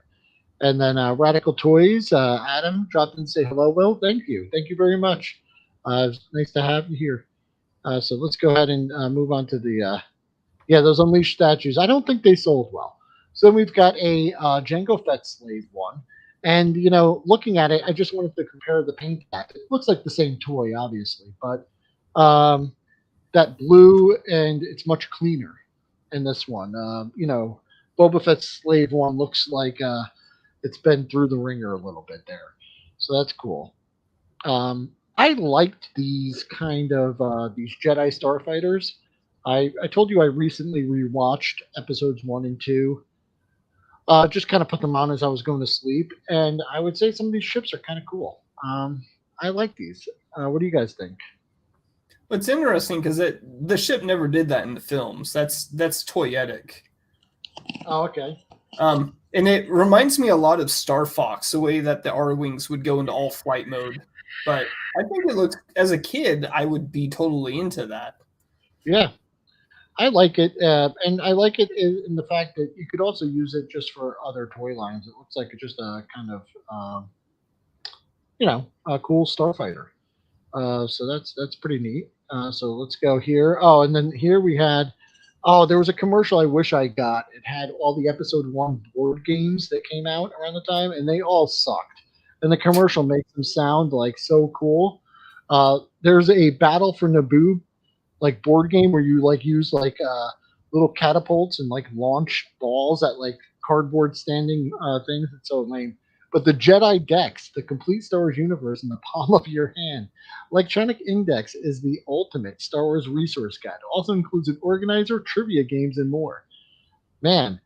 Speaker 1: And then Radical Toys, Adam dropped in to say hello. Will, thank you very much. It's nice to have you here. So let's go ahead and move on to those Unleashed statues. I don't think they sold well. So then we've got a Jango Fett slave one, and looking at it, I just wanted to compare the paint. It looks like the same toy, obviously, but that blue and it's much cleaner in this one. Boba Fett's slave one looks like. It's been through the ringer a little bit there. So that's cool. I liked these kind of these Jedi Starfighters. I told you I recently rewatched episodes 1 and 2. Just kind of put them on as I was going to sleep. And I would say some of these ships are kind of cool. I like these. What do you guys think?
Speaker 2: Well, it's interesting because the ship never did that in the films. That's toyetic.
Speaker 1: Oh, okay.
Speaker 2: And it reminds me a lot of Star Fox, the way that the R-Wings would go into all flight mode. But I think it looks, as a kid, I would be totally into that.
Speaker 1: Yeah, I like it. And I like it in the fact that you could also use it just for other toy lines. It looks like it's just a kind of, a cool starfighter. So that's pretty neat. So let's go here. Oh, and then here we had... Oh, there was a commercial I wish I got. It had all the episode 1 board games that came out around the time, and they all sucked. And the commercial makes them sound like so cool. There's a Battle for Naboo like board game where you like use like little catapults and like launch balls at like cardboard standing things. It's so lame. But the Jedi Decks, the complete Star Wars universe in the palm of your hand. Electronic Index is the ultimate Star Wars resource guide. It also includes an organizer, trivia games, and more. Man,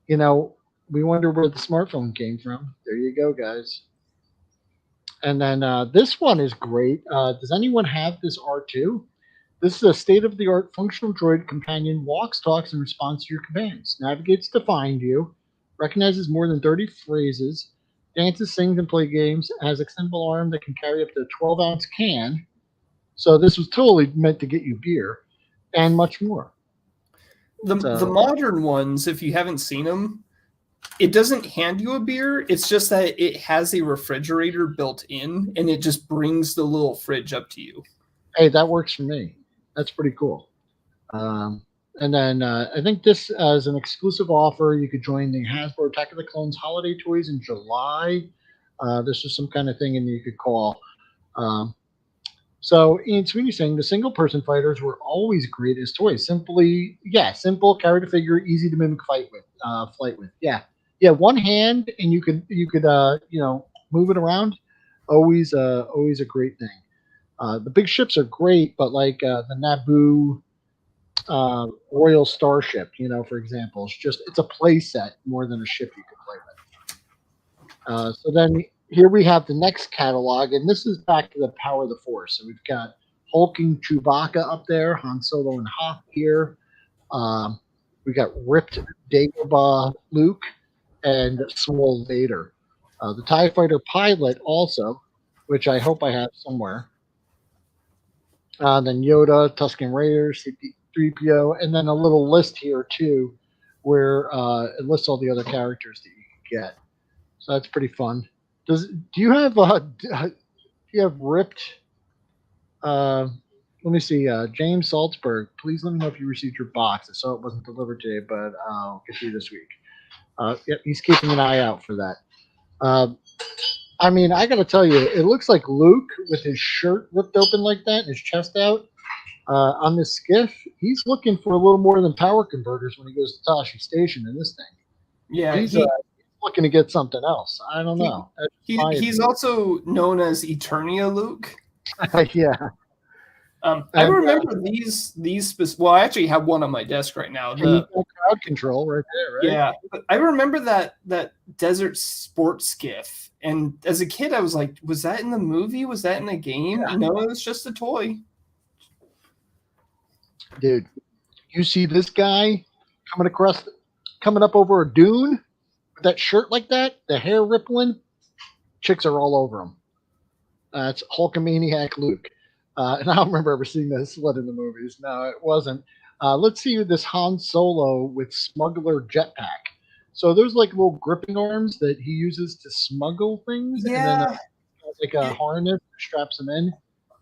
Speaker 1: we wonder where the smartphone came from. There you go, guys. And then this one is great. Does anyone have this R2? This is a state-of-the-art functional droid companion, walks, talks, and responds to your commands. Navigates to find you. Recognizes more than 30 phrases. Dances, sings, and play games. Has extendable arm that can carry up to a 12-ounce can. So this was totally meant to get you beer. And much more.
Speaker 2: The modern ones, if you haven't seen them, it doesn't hand you a beer. It's just that it has a refrigerator built in, and it just brings the little fridge up to you.
Speaker 1: Hey, that works for me. That's pretty cool. And then I think this is an exclusive offer. You could join the Hasbro Attack of the Clones holiday toys in July. This is some kind of thing, and you could call. So Ian Sweeney saying the single-person fighters were always great as toys. Simple, carry to figure, easy to mimic flight with. Yeah. One hand, and you could move it around. Always a great thing. The big ships are great, but like the Naboo Royal Starship, for example, it's a play set more than a ship you could play with. So then here we have the next catalog, and this is back to the Power of the Force. So we've got hulking Chewbacca up there, Han Solo and Hoth here. We got ripped Dagobah Luke and swole Vader. The TIE Fighter pilot also, which I hope I have somewhere. Then Yoda, Tusken Raiders, C-3PO, and then a little list here too, where it lists all the other characters that you can get. So that's pretty fun. Do you have ripped? Let me see. James Salzberg, please let me know if you received your box. I saw it wasn't delivered today, but I'll get you this week. Yep, he's keeping an eye out for that. I mean, I got to tell you, it looks like Luke with his shirt ripped open like that, and his chest out on this skiff. He's looking for a little more than power converters when he goes to Tashi Station in this thing.
Speaker 2: Yeah,
Speaker 1: he's looking to get something else. I don't know.
Speaker 2: He's also known as Eternia Luke.
Speaker 1: Yeah.
Speaker 2: I remember these. Well, I actually have one on my desk right now.
Speaker 1: The crowd control right there, right?
Speaker 2: Yeah, I remember that desert sport skiff, and as a kid, I was like, "Was that in the movie? Was that in the game?" Yeah. No, it was just a toy.
Speaker 1: Dude, you see this guy coming up over a dune with that shirt like that, the hair rippling, chicks are all over him. It's Hulkamaniac Luke. And I don't remember ever seeing this sled in the movies. No, it wasn't. Let's see this Han Solo with smuggler jetpack. So there's like little gripping arms that he uses to smuggle things.
Speaker 2: Yeah.
Speaker 1: And then like a harness that straps them in.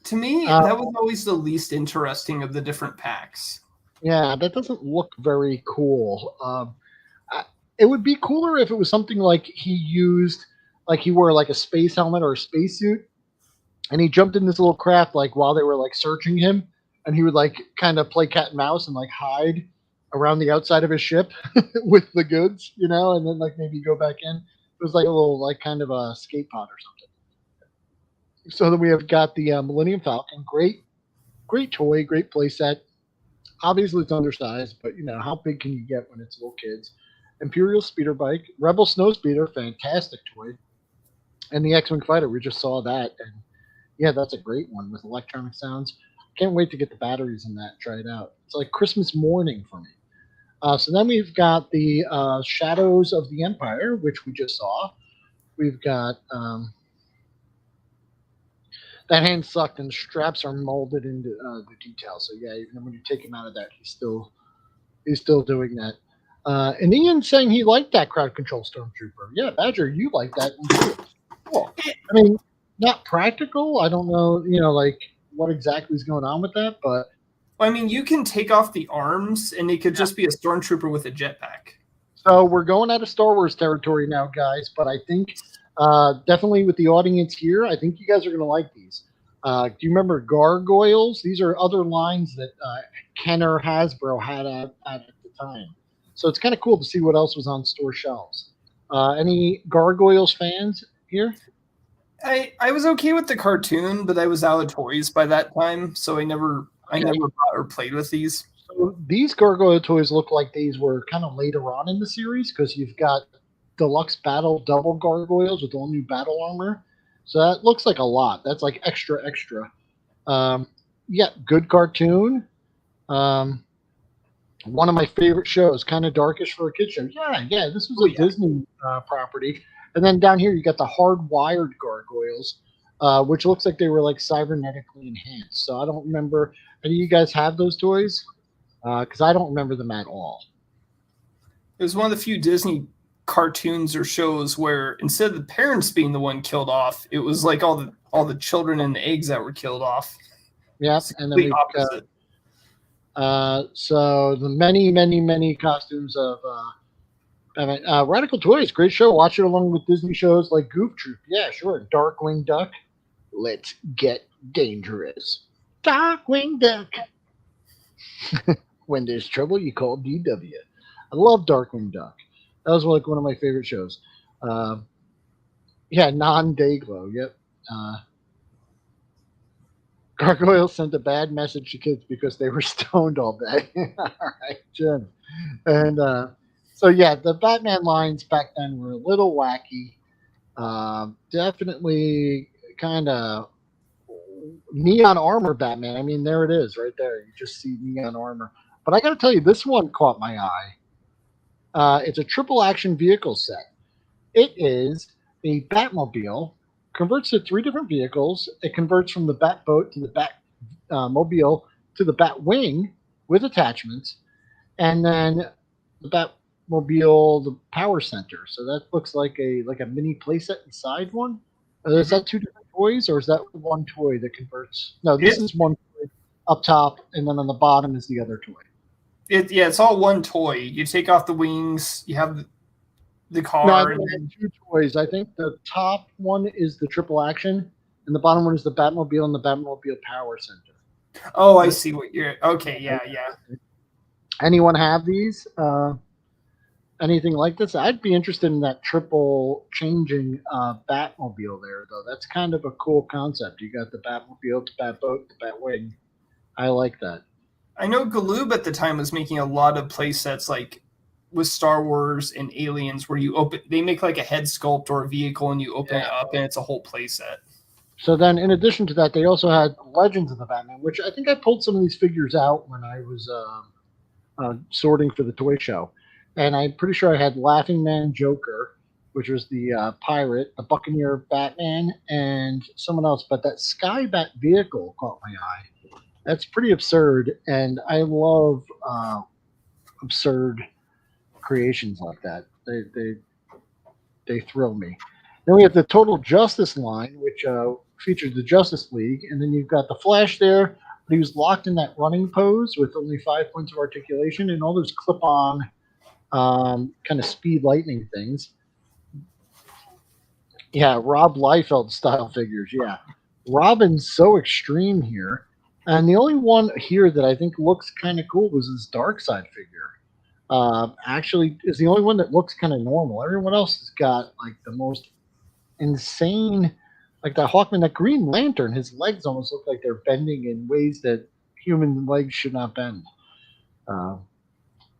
Speaker 2: To me, that was always the least interesting of the different packs.
Speaker 1: Yeah, that doesn't look very cool. It would be cooler if it was something like he wore like a space helmet or a spacesuit. And he jumped in this little craft like while they were like searching him, and he would like kind of play cat and mouse and like hide around the outside of his ship with the goods, and then like maybe go back in. It was like a little like kind of a skate pod or something. So then we have got the Millennium Falcon, great toy, great play set. Obviously it's undersized, but how big can you get when it's little kids? Imperial speeder bike, Rebel snow speeder, fantastic toy, and the X-Wing fighter. We just saw that, and yeah, that's a great one with electronic sounds. Can't wait to get the batteries in that and try it out. It's like Christmas morning for me. So then we've got the Shadows of the Empire, which we just saw. We've got that hand sucked, and the straps are molded into the details. So yeah, even when you take him out of that, he's still doing that. And Ian saying he liked that crowd control stormtrooper. Yeah, Badger, you like that one too. Cool. I mean, not practical. I don't know, like what exactly is going on with that, but
Speaker 2: I mean, you can take off the arms, and it could just be a stormtrooper with a jetpack.
Speaker 1: So we're going out of Star Wars territory now, guys. But I think definitely with the audience here, I think you guys are going to like these. Do you remember Gargoyles? These are other lines that Kenner Hasbro had at the time. So it's kind of cool to see what else was on store shelves. Any Gargoyles fans here?
Speaker 2: I was okay with the cartoon, but I was out of toys by that time, so I never bought or played with these.
Speaker 1: So these Gargoyle toys look like these were kind of later on in the series, because you've got Deluxe Battle double Gargoyles with all new battle armor. So that looks like a lot. That's like extra. Yeah, good cartoon. One of my favorite shows, kind of darkish for a kid show. Yeah, this was a Disney property. And then down here, you got the hardwired Gargoyles, which looks like they were like cybernetically enhanced. So I don't remember. Do you guys have those toys? Because I don't remember them at all.
Speaker 2: It was one of the few Disney cartoons or shows where instead of the parents being the one killed off, it was like all the children and the eggs that were killed off.
Speaker 1: Yep, and then we've got so the many costumes of Radical Toys. Great show. Watch it along with Disney shows like Goof Troop. Yeah, sure. Darkwing Duck. Let's get dangerous. Darkwing Duck. When there's trouble, you call DW. I love Darkwing Duck. That was like one of my favorite shows. Yeah, non-Dayglow. Yep. Gargoyles sent a bad message to kids because they were stoned all day. All right, Jim. And so, yeah, the Batman lines back then were a little wacky. Definitely kind of neon armor Batman. I mean, there it is right there. You just see neon armor. But I got to tell you, this one caught my eye. It's a triple action vehicle set. It is a Batmobile, converts to 3 different vehicles. It converts from the Batboat to the Batmobile to the Batwing with attachments, and then the Batmobile, the power center. So that looks like a mini playset inside one. Is that 2 different toys, or is that one toy that converts? No, this is one toy up top, and then on the bottom is the other toy.
Speaker 2: It's all one toy. You take off the wings, you have the car.
Speaker 1: No, I think 2 toys. I think the top one is the triple action, and the bottom one is the Batmobile and the Batmobile Power Center.
Speaker 2: Oh, I see what you're. Okay, yeah.
Speaker 1: Anyone have these? Anything like this? I'd be interested in that triple changing Batmobile there, though. That's kind of a cool concept. You got the Batmobile, the Batboat, the Batwing. I like that.
Speaker 2: I know Galoob at the time was making a lot of play sets like with Star Wars and Aliens where they make like a head sculpt or a vehicle and you open it up and it's a whole play set.
Speaker 1: So then in addition to that, they also had Legends of the Batman, which I think I pulled some of these figures out when I was sorting for the toy show. And I'm pretty sure I had Laughing Man Joker, which was the pirate, the Buccaneer Batman, and someone else. But that Sky Bat vehicle caught my eye. That's pretty absurd, and I love absurd creations like that. They thrill me. Then we have the Total Justice line, which features the Justice League, and then you've got the Flash there, but he was locked in that running pose with only 5 points of articulation and all those clip-on kind of speed lightning things. Yeah, Rob Liefeld style figures. Yeah, Robin's so extreme here. And the only one here that I think looks kind of cool was this Darkseid figure. Actually, is the only one that looks kind of normal. Everyone else has got like the most insane, like that Hawkman, that Green Lantern. His legs almost look like they're bending in ways that human legs should not bend.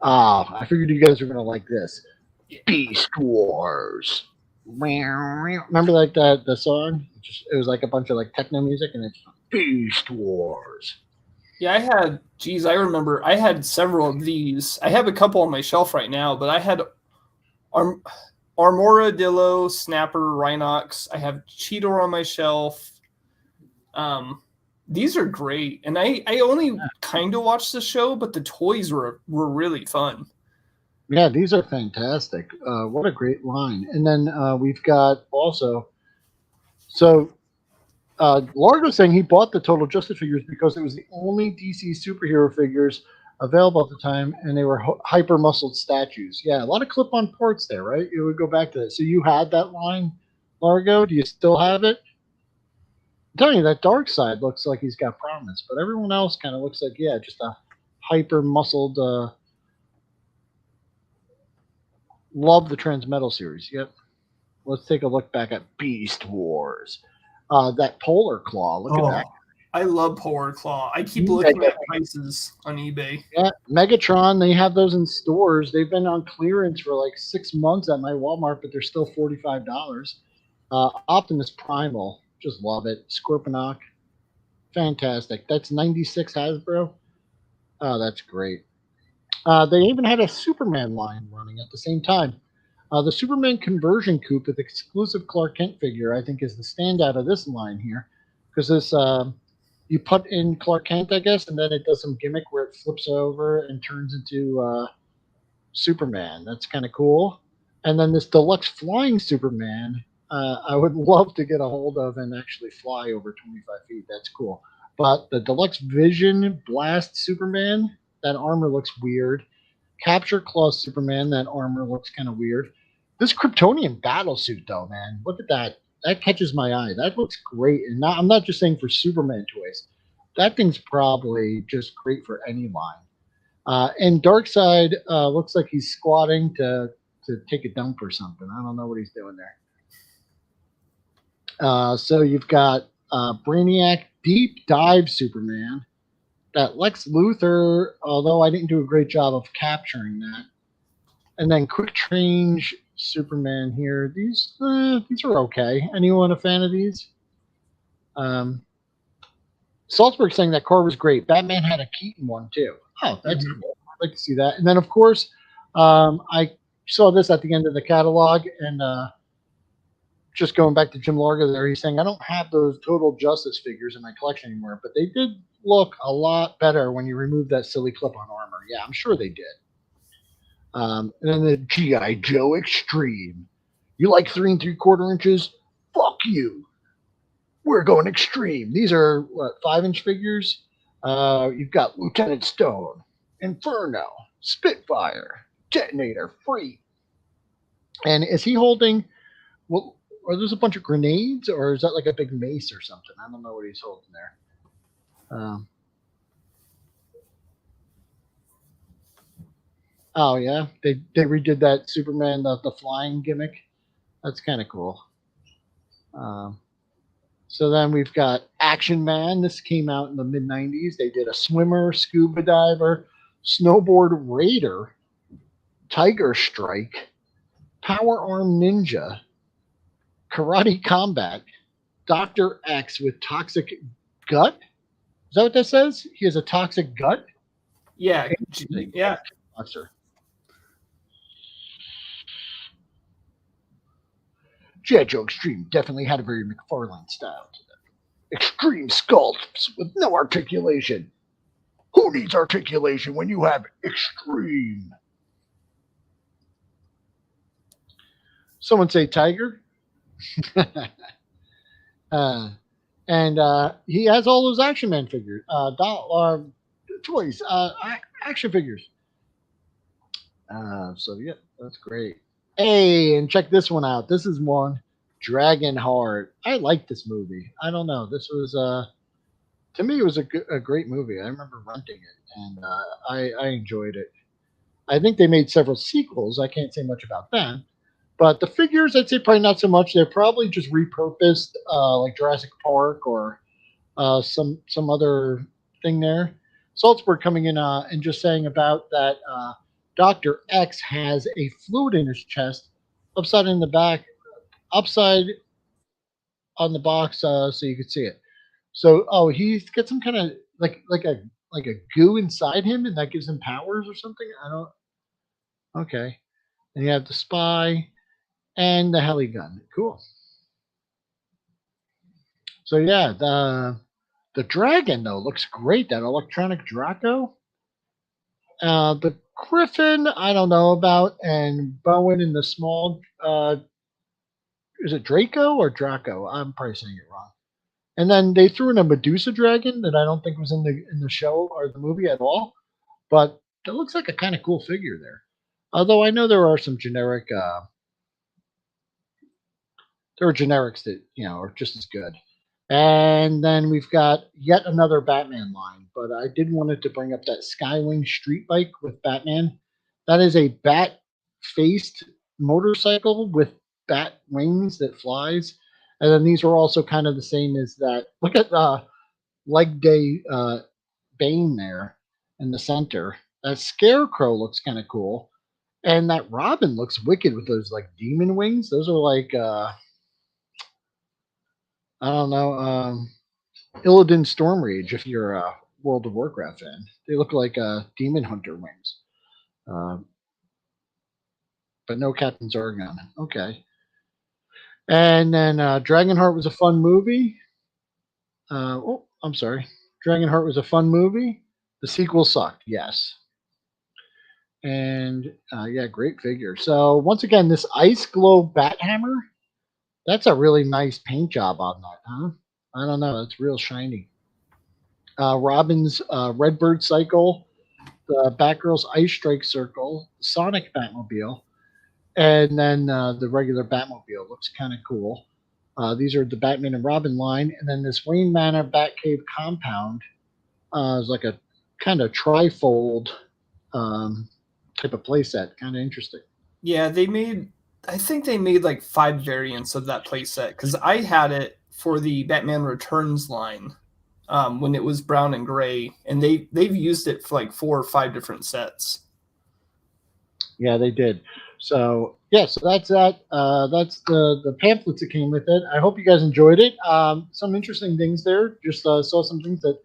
Speaker 1: I figured you guys were gonna like this. Beast Wars. Remember like the song? It was like a bunch of like techno music, and it's Beast Wars.
Speaker 2: Yeah, I remember I had several of these. I have a couple on my shelf right now, but I had Armoradillo, Snapper, Rhinox. I have Cheetor on my shelf. These are great. And I only kind of watched the show, but the toys were really fun.
Speaker 1: Yeah, these are fantastic. What a great line. And then we've got also, so Largo's saying he bought the Total Justice figures because it was the only DC superhero figures available at the time, and they were hyper-muscled statues. Yeah, a lot of clip-on parts there, right? You would go back to that. So you had that line, Largo? Do you still have it? I'm telling you, that Darkseid looks like he's got promise, but everyone else kind of looks like, yeah, just a hyper-muscled... Love the Transmetal series. Yep. Let's take a look back at Beast Wars. That Polar Claw. Look at that.
Speaker 2: I love Polar Claw. I keep looking at prices on eBay.
Speaker 1: Yeah, Megatron. They have those in stores. They've been on clearance for like 6 months at my Walmart, but they're still $45. Optimus Primal. Just love it. Scorponok. Fantastic. That's 96 Hasbro. Oh, that's great. They even had a Superman line running at the same time. The Superman conversion coupe with exclusive Clark Kent figure, I think, is the standout of this line here. Because this, you put in Clark Kent, I guess, and then it does some gimmick where it flips over and turns into Superman. That's kind of cool. And then this deluxe flying Superman, I would love to get a hold of and actually fly over 25 feet. That's cool. But the deluxe Vision Blast Superman, that armor looks weird. Capture Claw Superman, that armor looks kind of weird. This Kryptonian battlesuit, though, man, look at that. That catches my eye. That looks great. And I'm not just saying for Superman toys. That thing's probably just great for any line. And Darkseid looks like he's squatting to take a dump or something. I don't know what he's doing there. So you've got Brainiac Deep Dive Superman. That Lex Luthor, although I didn't do a great job of capturing that. And then Quick Change Superman here. These are okay. Anyone a fan of these? Salzburg saying that car was great. Batman had a Keaton one too. Oh, that's cool. I'd like to see that. And then, of course, I saw this at the end of the catalog, and just going back to Jim Largo there, he's saying, I don't have those Total Justice figures in my collection anymore, but they did look a lot better when you removed that silly clip-on armor. Yeah, I'm sure they did. And then the G.I. Joe Extreme. You like 3 3/4 inches? Fuck you. We're going extreme. These are, what, 5-inch figures? You've got Lieutenant Stone, Inferno, Spitfire, Detonator, Free. And is he holding, well, are those a bunch of grenades, or is that like a big mace or something? I don't know what he's holding there. Oh, yeah? They redid that Superman, the flying gimmick. That's kind of cool. So then we've got Action Man. This came out in the mid-90s. They did a swimmer, scuba diver, snowboard raider, tiger strike, power arm ninja, karate combat, Dr. X with toxic gut. Is that what that says? He has a toxic gut?
Speaker 2: Yeah. Yeah.
Speaker 1: Monster. G.I. Joe Extreme definitely had a very McFarlane style to them. Extreme sculpts with no articulation. Who needs articulation when you have extreme? Someone say Tiger. And he has all those Action Man figures, toys, action figures. So yeah, that's great. Hey, and check this one out. This is one, Dragonheart. I like this movie. I don't know. This was to me, it was a great movie. I remember renting it, and I enjoyed it. I think they made several sequels. I can't say much about them. But the figures, I'd say probably not so much. They're probably just repurposed, like Jurassic Park or some other thing there. Salzburg coming in and just saying about that Dr. X has a fluid in his chest, upside in the back, upside on the box, so you could see it. So, he's got some kind of like a goo inside him, and that gives him powers or something. I don't. Okay, and you have the spy. And the heli gun. Cool. So yeah, the dragon though looks great. That electronic Draco. The Griffin, I don't know about, and Bowen in the small. Is it Draco or Draco? I'm probably saying it wrong. And then they threw in a Medusa dragon that I don't think was in the show or the movie at all, but that looks like a kind of cool figure there. Although I know there are some generic. There are generics that, are just as good. And then we've got yet another Batman line, but I did wanted to bring up that Skywing street bike with Batman. That is a bat-faced motorcycle with bat wings that flies. And then these are also kind of the same as that. Look at Leg Day Bane there in the center. That Scarecrow looks kind of cool. And that Robin looks wicked with those like demon wings. Those are like... I don't know, Illidan Stormrage, if you're a World of Warcraft fan. They look like Demon Hunter wings. But no Captain Zargon. Okay. And then Dragonheart was a fun movie. I'm sorry. Dragonheart was a fun movie. The sequel sucked, yes. And yeah, great figure. So once again, this Ice Glow Bat Hammer, that's a really nice paint job on that, huh? I don't know. It's real shiny. Robin's Redbird Cycle, the Batgirl's Ice Strike Circle, Sonic Batmobile, and then the regular Batmobile. Looks kind of cool. These are the Batman and Robin line. And then this Wayne Manor Batcave compound is like a kind of trifold type of playset. Kind of interesting.
Speaker 2: Yeah, I think they made like 5 variants of that playset because I had it for the Batman Returns line when it was brown and gray, and they've used it for like 4 or 5 different sets.
Speaker 1: Yeah, they did. So yeah, so that's that. That's the pamphlets that came with it. I hope you guys enjoyed it. Some interesting things there. Just saw some things that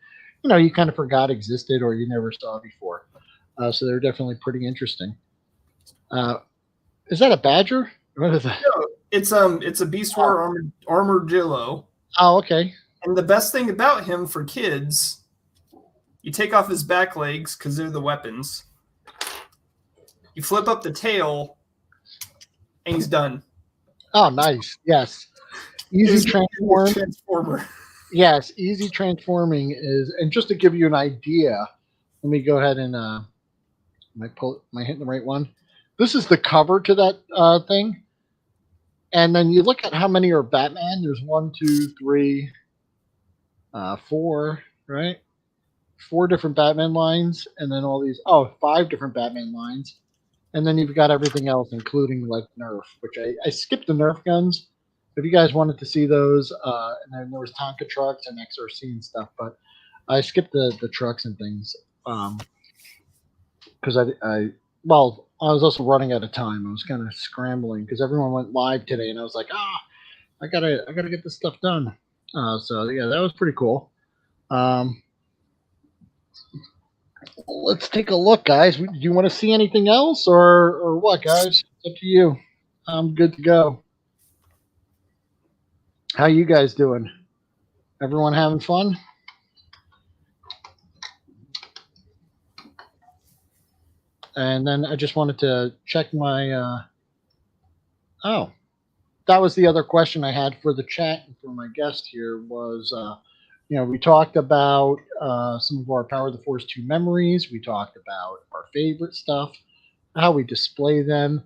Speaker 1: you kind of forgot existed or you never saw before. So they're definitely pretty interesting. Is that a badger? What is that?
Speaker 2: No, it's a Beast War armadillo.
Speaker 1: Oh, okay.
Speaker 2: And the best thing about him for kids, you take off his back legs because they're the weapons. You flip up the tail, and he's done.
Speaker 1: Oh, nice. Yes. Easy transformer. Yes, easy transforming is, and just to give you an idea, let me go ahead and am I hitting the right one? This is the cover to that thing. And then you look at how many are Batman. There's 1, 2, 3, 4, right? 4 different Batman lines, and then all these 5 different Batman lines. And then you've got everything else, including like Nerf, which I skipped the Nerf guns. If you guys wanted to see those, and then there was Tonka trucks and XRC and stuff, but I skipped the trucks and things because I was also running out of time. I was kind of scrambling because everyone went live today, and I was like, I gotta get this stuff done. So yeah, that was pretty cool. Let's take a look, guys. Do you want to see anything else or what, guys? It's up to you. I'm good to go. How you guys doing? Everyone having fun? And then I just wanted to check my that was the other question I had for the chat and for my guest here was we talked about some of our Power of the Force 2 memories. We talked about our favorite stuff, how we display them.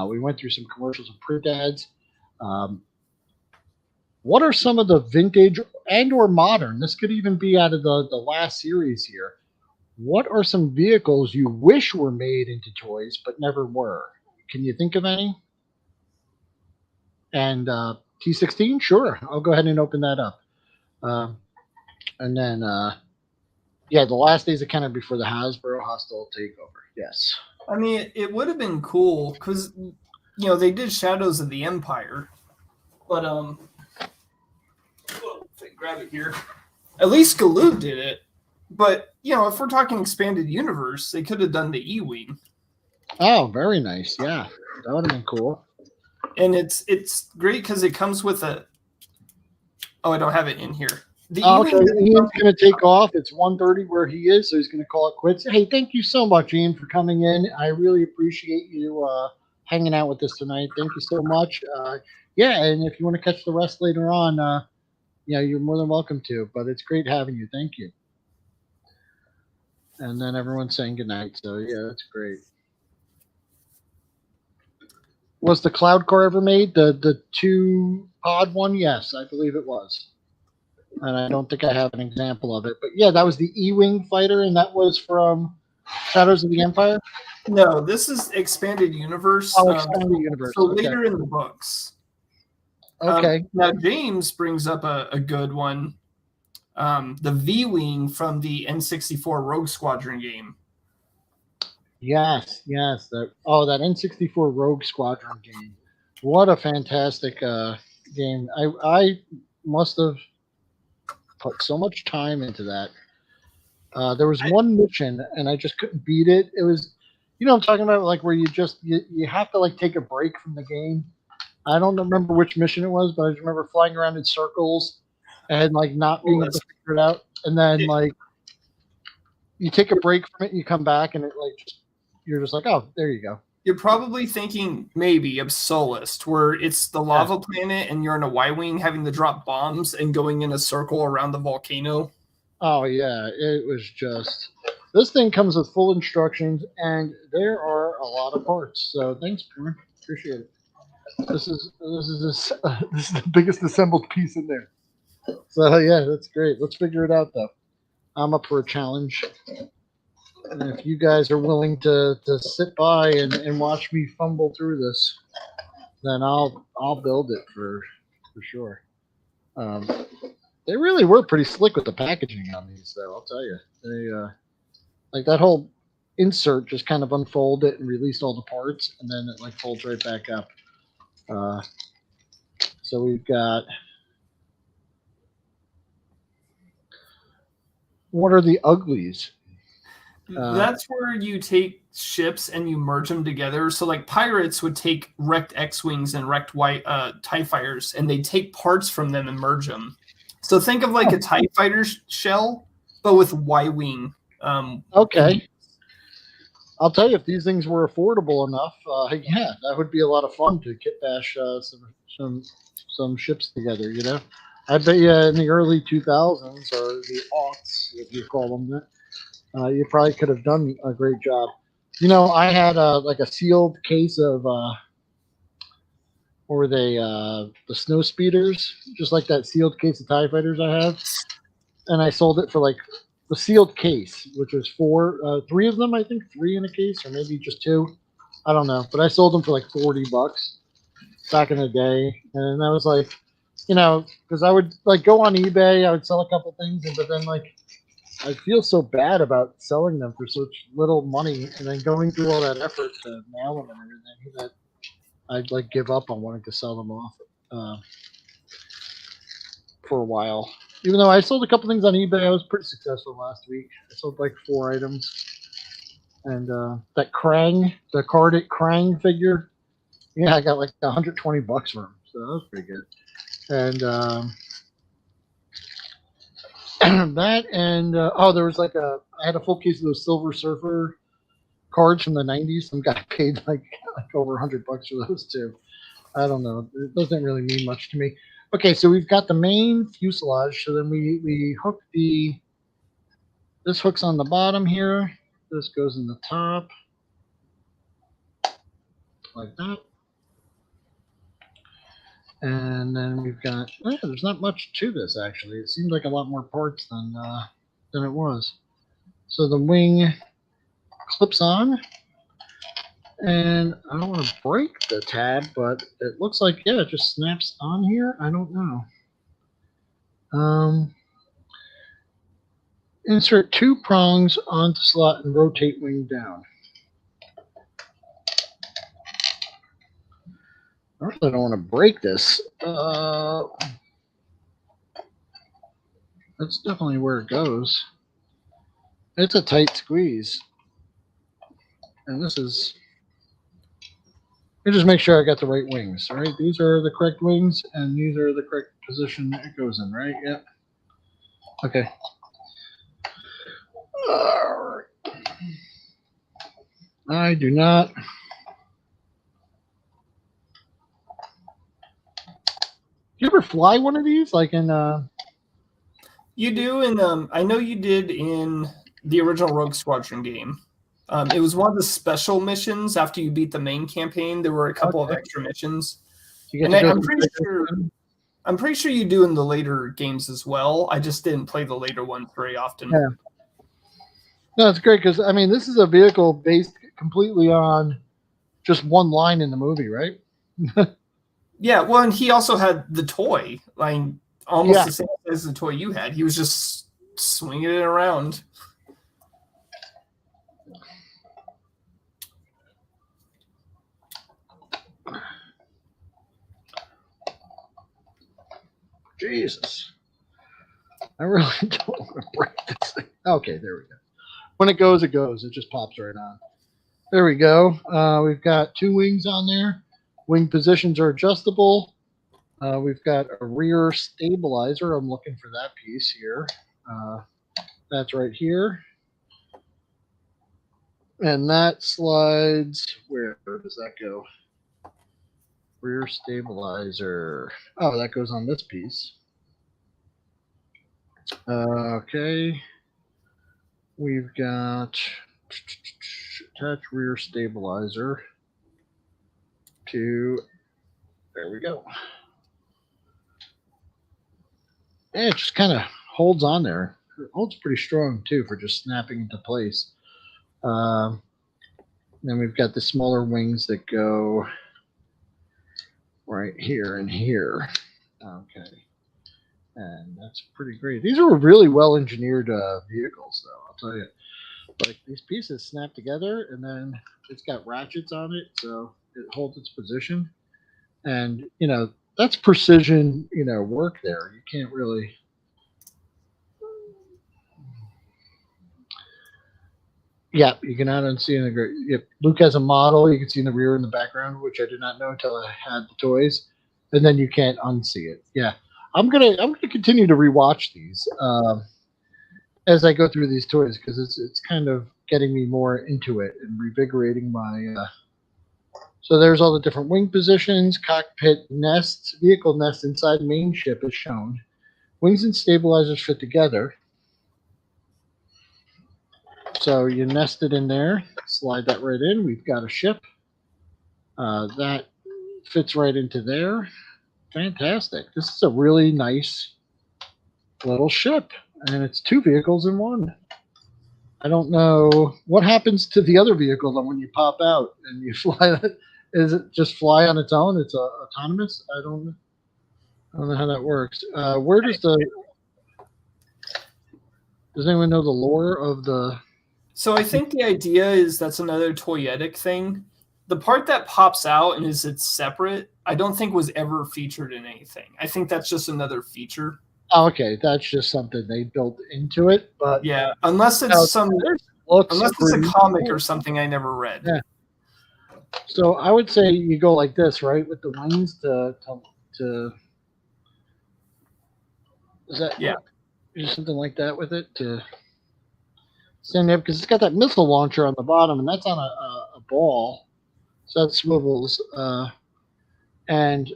Speaker 1: We went through some commercials and print ads. What are some of the vintage and or modern? This could even be out of the last series here. What are some vehicles you wish were made into toys but never were? Can you think of any? And T16? Sure. I'll go ahead and open that up. And then, the last days of Kenner before the Hasbro hostile takeover. Yes.
Speaker 2: I mean, it would have been cool because, they did Shadows of the Empire. But, if I grab it here. At least Galoob did it. But, if we're talking expanded universe, they could have done the E-Wing.
Speaker 1: Oh, very nice. Yeah. That would have been cool.
Speaker 2: And it's great because it comes with a... Oh, I don't have it in here.
Speaker 1: Okay, Ian's going to take off. It's 1:30 where he is, so he's going to call it quits. Hey, thank you so much, Ian, for coming in. I really appreciate you hanging out with us tonight. Thank you so much. And if you want to catch the rest later on, you're more than welcome to. But it's great having you. Thank you. And then everyone's saying goodnight. So, yeah, that's great. Was the Cloud Car ever made? The 2-pod one? Yes, I believe it was. And I don't think I have an example of it. But, yeah, that was the E-Wing fighter, and that was from Shadows of the Empire?
Speaker 2: No, this is Expanded Universe.
Speaker 1: Oh, Expanded Universe.
Speaker 2: So later in the books.
Speaker 1: Okay.
Speaker 2: Now, James brings up a good one. The V-Wing from the N64 Rogue Squadron game.
Speaker 1: Yes. That N64 Rogue Squadron game. What a fantastic game. I must have put so much time into that. There was one mission, and I just couldn't beat it. It was, I'm talking about, like, where you have to, like, take a break from the game. I don't remember which mission it was, but I just remember flying around in circles and, like, not being able to figure it out. And then, like, you take a break from it, and you come back, and it, like, just, you're just like, oh, there you go.
Speaker 2: You're probably thinking maybe of Solist, where it's the lava planet and you're in a Y-wing having to drop bombs and going in a circle around the volcano.
Speaker 1: Oh yeah, it was just. This thing comes with full instructions, and there are a lot of parts. So thanks, Boomer. Appreciate it. This is the biggest assembled piece in there. So yeah, that's great. Let's figure it out though. I'm up for a challenge. And if you guys are willing to sit by and watch me fumble through this, then I'll build it for sure. They really were pretty slick with the packaging on these, though. I'll tell you, they like that whole insert just kind of unfolded and released all the parts, and then it like folds right back up. So we've got. What are the uglies?
Speaker 2: That's where you take ships and you merge them together. So like pirates would take wrecked X-Wings and wrecked TIE fighters, and they take parts from them and merge them. So think of like a TIE fighter shell, but with Y-Wing.
Speaker 1: Okay. I'll tell you, if these things were affordable enough, yeah, that would be a lot of fun to kit bash some ships together, you know? I bet you in the early 2000s, or the aughts, if you call them that, you probably could have done a great job. You know, I had like a sealed case of, what were they, the snow speeders, just like that sealed case of TIE fighters I have. And I sold it for like the sealed case, which was three of them, I think, 3 in a case, or maybe just 2. I don't know. But I sold them for like $40 back in the day. And I was like, you know, because I would like go on eBay, I would sell a couple things, but then like I feel so bad about selling them for such little money, and then going through all that effort to mail them and everything that I'd like give up on wanting to sell them off for a while. Even though I sold a couple things on eBay, I was pretty successful last week. I sold like 4 items, and that Krang, the carded Krang figure, yeah, I got like $120 for him, so that was pretty good. And that, and there was like I had a full case of those Silver Surfer cards from the 90s. Some guy paid like over $100 for those too. I don't know. It doesn't really mean much to me. Okay, so we've got the main fuselage. So then we hook this hook's on the bottom here. This goes in the top like that. And then we've got, there's not much to this actually. It seemed like a lot more parts than it was. So the wing clips on, and I don't want to break the tab, but it looks like, yeah, it just snaps on here. I don't know. Insert 2 prongs onto slot and rotate wing down. I really don't want to break this. That's definitely where it goes. It's a tight squeeze. And this is... Let me just make sure I got the right wings. All right, these are the correct wings, and these are the correct position it goes in, right? Yeah. Okay. All right. I do not... You ever fly one of these, like in?
Speaker 2: You do, and I know you did in the original Rogue Squadron game. It was one of the special missions after you beat the main campaign. There were a couple of extra missions, and I'm pretty sure you do in the later games as well. I just didn't play the later ones very often.
Speaker 1: Yeah. No, it's great because I mean this is a vehicle based completely on just one line in the movie, right?
Speaker 2: Yeah, well, and he also had the toy, like almost the same as the toy you had. He was just swinging it around.
Speaker 1: Jesus. I really don't want to break this thing. Okay, there we go. When it goes, it goes. It just pops right on. There we go. We've got 2 wings on there. Wing positions are adjustable. We've got a rear stabilizer. I'm looking for that piece here. That's right here. And that slides, where does that go? Rear stabilizer. Oh, that goes on this piece. Okay. We've got attach rear stabilizer to, there we go. And it just kind of holds on there. It holds pretty strong too for just snapping into place. Then we've got the smaller wings that go right here and here. Okay. And that's pretty great. These are really well engineered vehicles, though, I'll tell you. Like, these pieces snap together, and then it's got ratchets on it, so it holds its position. And, you know, that's precision, you know, work there. You can't really... Yeah, you can add and see in the... If Luke has a model, you can see in the rear and the background, which I did not know until I had the toys. And then you can't unsee it. Yeah. I'm gonna continue to rewatch these as I go through these toys, because it's kind of getting me more into it and revigorating my. So there's all the different wing positions, cockpit nests, vehicle nest inside main ship is shown. Wings and stabilizers fit together. So you nest it in there, slide that right in. We've got a ship that fits right into there. Fantastic. This is a really nice little ship, and it's two vehicles in one. I don't know what happens to the other vehicle when you pop out and you fly. Is it just fly on its own? It's autonomous? I don't know how that works. Where does anyone know the lore of the...
Speaker 2: So I think the idea is that's another toyetic thing. The part that pops out and it's separate, I don't think was ever featured in anything. I think that's just another feature.
Speaker 1: Oh, okay, that's just something they built into it. But
Speaker 2: yeah, unless it's a comic or something I never read.
Speaker 1: Yeah. So I would say you go like this, right, with the wings to is that something like that with it to stand up, because it's got that missile launcher on the bottom, and that's on a ball. So that swivels, and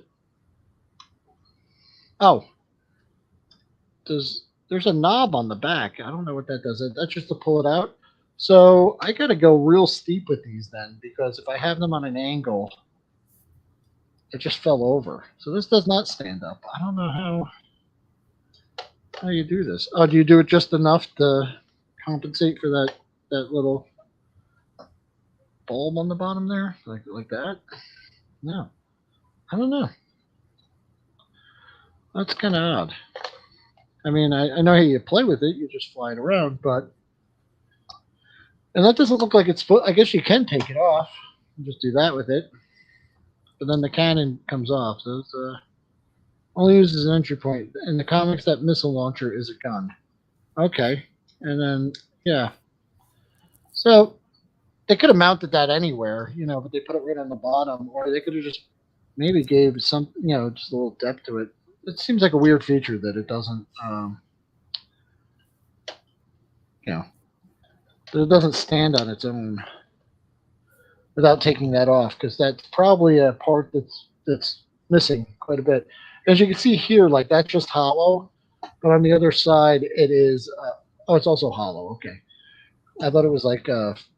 Speaker 1: there's a knob on the back. I don't know what that does. That's just to pull it out. So I got to go real steep with these then, because if I have them on an angle, it just fell over. So this does not stand up. I don't know how you do this. Oh, do you do it just enough to compensate for that little bulb on the bottom there, like that? No, I don't know. That's kind of odd. I mean, I know how you play with it. You just fly it around, and that doesn't look like it's. I guess you can take it off and just do that with it, but then the cannon comes off. So it's only used as an entry point. In the comics, that missile launcher is a gun. Okay, and then yeah. So they could have mounted that anywhere, but they put it right on the bottom, or they could have just maybe gave some, just a little depth to it. It seems like a weird feature that it doesn't, that it doesn't stand on its own without taking that off, because that's probably a part that's missing quite a bit. As you can see here, like that's just hollow, but on the other side it is. It's also hollow. Okay, I thought it was like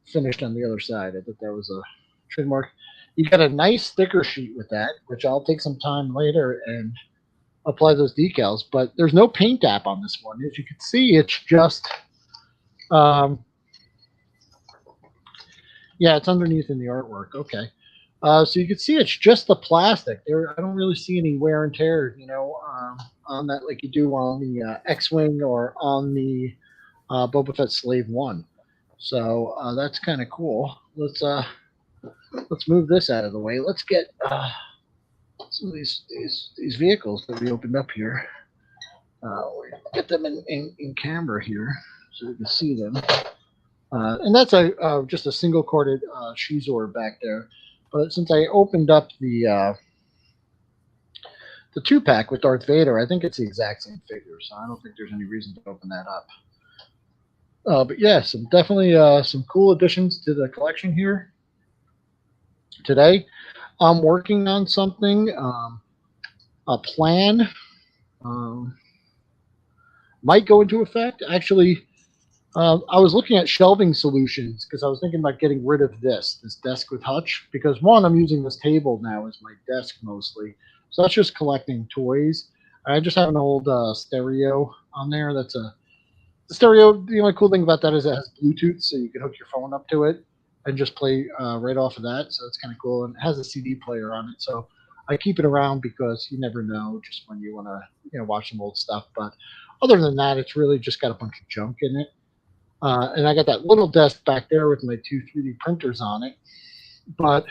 Speaker 1: finished on the other side. I thought that was a trademark. You got a nice sticker sheet with that, which I'll take some time later and apply those decals, but there's no paint app on this one. As you can see, it's just, it's underneath in the artwork. Okay. So you can see it's just the plastic. I don't really see any wear and tear, on that like you do on the X-Wing or on the Boba Fett Slave 1. So that's kind of cool. Let's move this out of the way. Let's get some of these vehicles that we opened up here. Get them in camera here so we can see them. And that's just a single corded Shizor back there. But since I opened up the 2-pack with Darth Vader, I think it's the exact same figure. So I don't think there's any reason to open that up. But yeah, definitely some cool additions to the collection here today. I'm working on something, a plan might go into effect. Actually, I was looking at shelving solutions because I was thinking about getting rid of this desk with hutch, because one, I'm using this table now as my desk mostly. So that's just collecting toys. I just have an old stereo on there. That's the stereo. The only cool thing about that is it has Bluetooth, so you can hook your phone up to it and just play right off of that. So it's kind of cool, and it has a CD player on it. So I keep it around because you never know just when you want to watch some old stuff. But other than that, it's really just got a bunch of junk in it. And I got that little desk back there with my 2 3D printers on it. But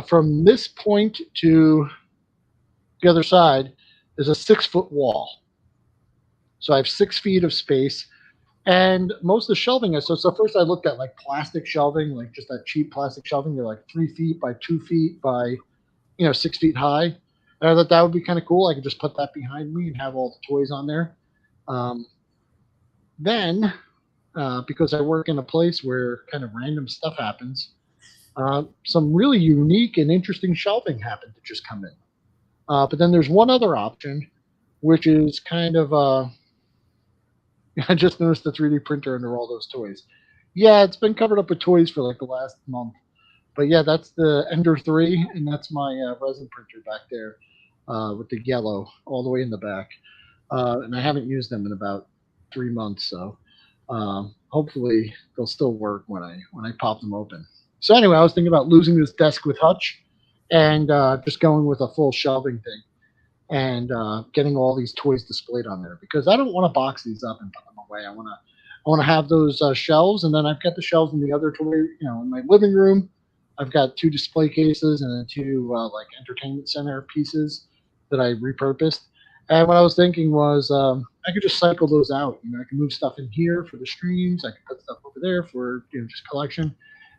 Speaker 1: from this point to the other side is a 6-foot wall. So I have 6 feet of space. And most of the shelving is, so first I looked at like plastic shelving, like just that cheap plastic shelving. They're like 3 feet by 2 feet by, 6 feet high. And I thought that would be kind of cool. I could just put that behind me and have all the toys on there. Then, because I work in a place where kind of random stuff happens, some really unique and interesting shelving happened to just come in. But then there's one other option, which is kind of, I just noticed the 3D printer under all those toys. Yeah, it's been covered up with toys for like the last month. But yeah, that's the Ender 3, and that's my resin printer back there with the yellow all the way in the back. And I haven't used them in about 3 months, so hopefully they'll still work when I pop them open. So anyway, I was thinking about losing this desk with hutch and just going with a full shelving thing and getting all these toys displayed on there, because I don't want to box these up and put them away. I want to have those shelves, and then I've got the shelves in the other toy, in my living room. I've got 2 display cases and then 2 like entertainment center pieces that I repurposed. And what I was thinking was I could just cycle those out. I can move stuff in here for the streams. I could put stuff over there for just collection,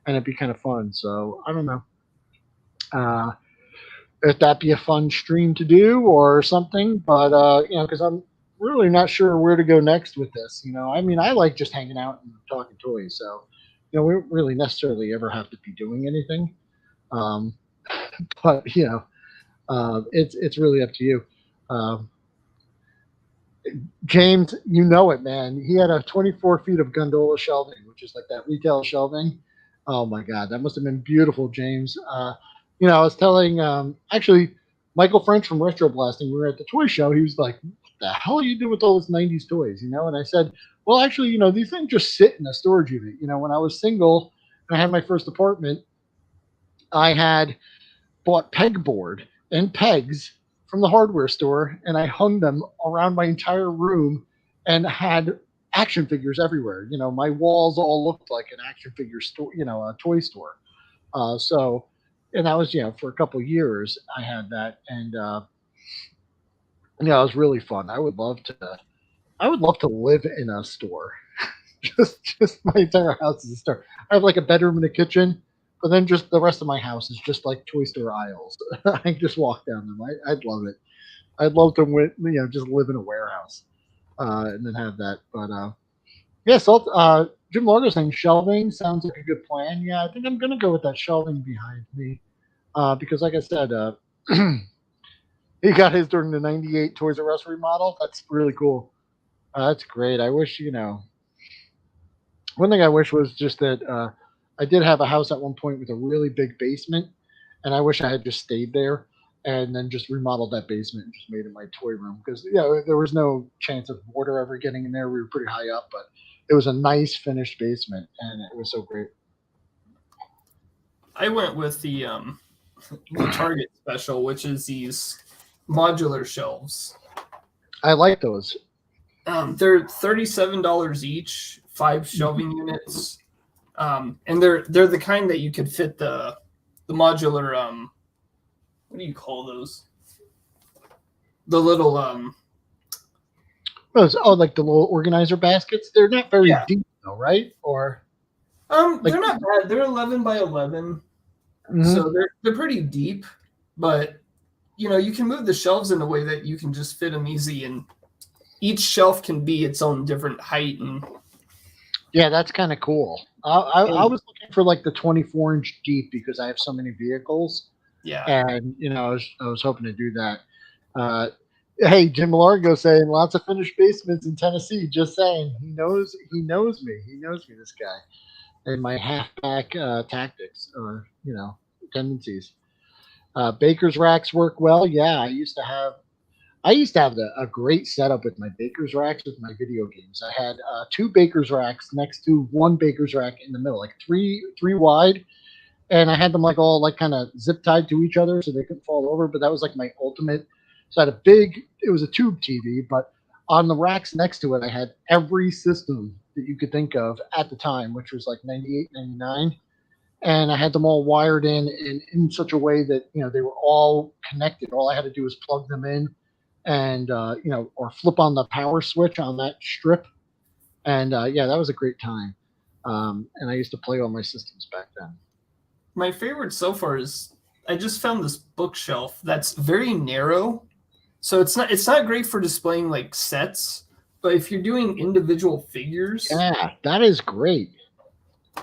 Speaker 1: and it'd be kind of fun. So I don't know if that'd be a fun stream to do or something. But because I'm really not sure where to go next with this. I like just hanging out and talking toys. So we don't really necessarily ever have to be doing anything. But it's really up to you. James, it, man. He had a 24 feet of gondola shelving, which is like that retail shelving. Oh my God, that must have been beautiful, James. I was telling actually Michael French from Retro Blasting, we were at the toy show. He was like, "What the hell are you doing with all those 90s toys?" And I said, "Well, actually, these things just sit in a storage unit. When I was single and I had my first apartment, I had bought pegboard and pegs from the hardware store, and I hung them around my entire room and had action figures everywhere. My walls all looked like an action figure store, a toy store. And that was, for a couple of years I had that. And, it was really fun. I would love to live in a store. just my entire house is a store. I have like a bedroom and a kitchen, but then just the rest of my house is just like toy store aisles. I can just walk down them. I'd love it. I'd love to, just live in a warehouse and then have that. But yeah, so Jim Largo's saying shelving sounds like a good plan. Yeah, I think I'm gonna go with that shelving behind me because, like I said, he got his during the '98 Toys R Us remodel. That's really cool. That's great. I wish one thing I wish was just that. I did have a house at one point with a really big basement, and I wish I had just stayed there and then just remodeled that basement and just made it my toy room, because there was no chance of water ever getting in there. We were pretty high up, but it was a nice finished basement, and it was so great.
Speaker 2: I went with the Target special, which is these modular shelves.
Speaker 1: I like those.
Speaker 2: They're $37 each, 5 shelving units. And they're the kind that you could fit the modular what do you call those? The little
Speaker 1: like the little organizer baskets. They're not very deep though, right? Or
Speaker 2: they're not bad. They're 11 by 11. Mm-hmm. So they're pretty deep, but you can move the shelves in a way that you can just fit them easy, and each shelf can be its own different height and
Speaker 1: Yeah, that's kind of cool. I
Speaker 2: And
Speaker 1: was looking for like the 24-inch deep because I have so many vehicles,
Speaker 2: yeah,
Speaker 1: and I was hoping to do that. Uh, hey, Jim Largo saying lots of finished basements in Tennessee. Just saying, he knows me. He knows me. This guy and my halfback tactics or tendencies. Baker's racks work well. Yeah, I used to have a great setup with my Baker's racks with my video games. I had two Baker's racks next to one Baker's rack in the middle, like three wide, and I had them like all like kind of zip tied to each other so they couldn't fall over. But that was like my ultimate. So I had it was a tube TV, but on the racks next to it, I had every system that you could think of at the time, which was like 98, 99. And I had them all wired in such a way that they were all connected. All I had to do was plug them in, and or flip on the power switch on that strip, and yeah, that was a great time. And I used to play all my systems back then.
Speaker 2: my favorite so far is I just found this bookshelf that's very narrow. So it's not great for displaying like sets, but if you're doing individual figures,
Speaker 1: Yeah, that is great.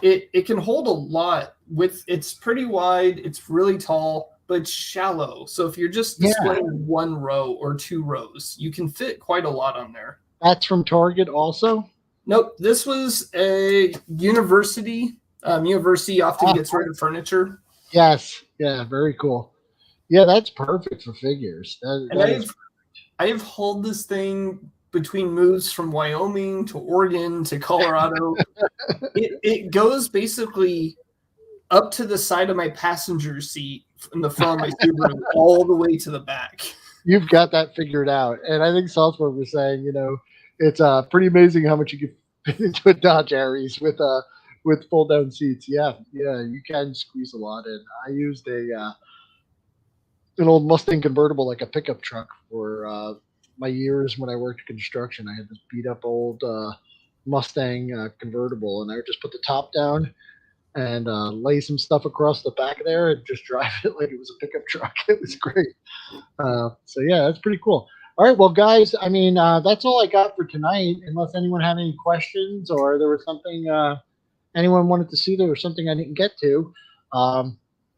Speaker 2: it can hold a lot. It's pretty wide, it's really tall, but it's shallow. So if you're just
Speaker 1: Yeah.
Speaker 2: displaying one row or two rows, you can fit quite a lot on there.
Speaker 1: That's from Target also.
Speaker 2: Nope, this was a university. University often gets rid of furniture.
Speaker 1: Yes, yeah, very cool. Yeah, that's perfect for figures.
Speaker 2: And I've hauled this thing between moves from Wyoming to Oregon to Colorado. it goes basically up to the side of my passenger seat in the front of my Subaru, all the way to the back.
Speaker 1: You've got that figured out, and I think Salzburg was saying, it's pretty amazing how much you can fit into a Dodge Aries with fold down seats. Yeah, you can squeeze a lot in. I used an old Mustang convertible, like a pickup truck, for my years when I worked construction. I had this beat up old Mustang convertible, and I would just put the top down and lay some stuff across the back of there and just drive it like it was a pickup truck. It was great. So yeah, that's pretty cool. All right, well, guys, I mean, that's all I got for tonight. Unless anyone had any questions or there was something anyone wanted to see, there was something I didn't get to.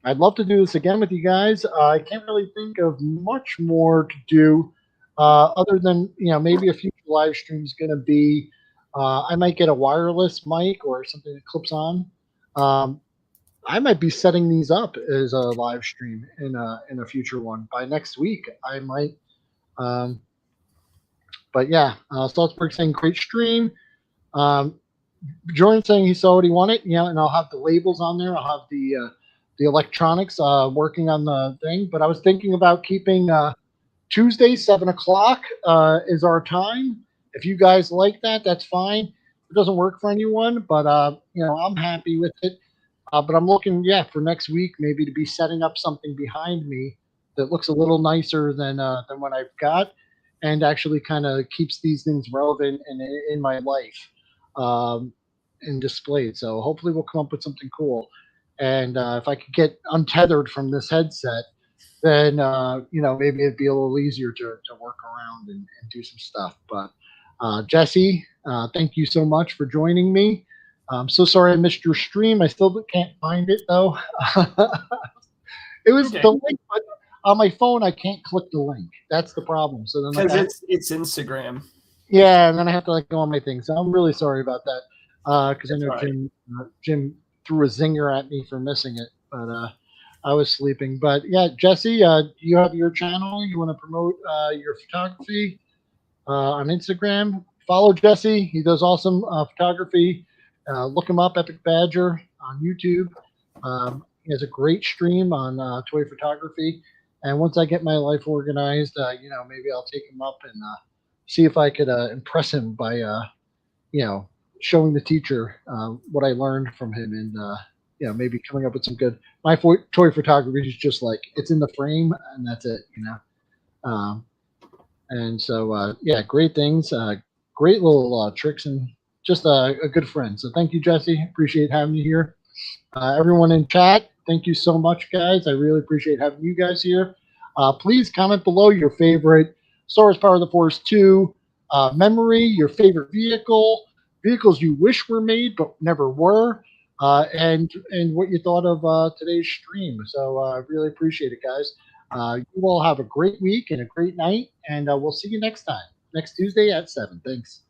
Speaker 1: I'd love to do this again with you guys. I can't really think of much more to do other than maybe a future live stream is going to be. I might get a wireless mic or something that clips on. I might be setting these up as a live stream in a future one by next week. I might. But yeah, Salzburg saying great stream. Jordan saying he saw what he wanted. And I'll have the labels on there. I'll have the electronics working on the thing. But I was thinking about keeping Tuesday 7:00 is our time. If you guys like that, that's fine. It doesn't work for anyone, but I'm happy with it. But I'm looking, for next week maybe to be setting up something behind me that looks a little nicer than what I've got, and actually kind of keeps these things relevant and in my life and displayed. So hopefully we'll come up with something cool. And if I could get untethered from this headset, then maybe it'd be a little easier to work around and do some stuff. But Jesse, thank you so much for joining me. I'm so sorry I missed your stream. I still can't find it though. It was the link, but on my phone I can't click the link. That's the problem. So then
Speaker 2: Because it's Instagram.
Speaker 1: Yeah, and then I have to go on my thing. So I'm really sorry about that. Because I know
Speaker 2: right.
Speaker 1: Jim threw a zinger at me for missing it, but I was sleeping. But yeah, Jesse, you have your channel. You want to promote your photography on Instagram? Follow Jesse. He does awesome photography. Look him up, Epic Badger, on YouTube. He has a great stream on toy photography. And once I get my life organized, maybe I'll take him up and see if I could impress him by, showing the teacher what I learned from him, and maybe coming up with some good. My toy photography is just like it's in the frame and that's it, and so great things, great little tricks, and just a good friend. So thank you, Jesse. Appreciate having you here. Everyone in chat, thank you so much, guys. I really appreciate having you guys here. Please comment below your favorite Star Wars Power of the Force 2 memory, your favorite vehicle, vehicles you wish were made but never were, and what you thought of today's stream. So I really appreciate it, guys. You all have a great week and a great night, and we'll see you next time, next Tuesday at 7. Thanks.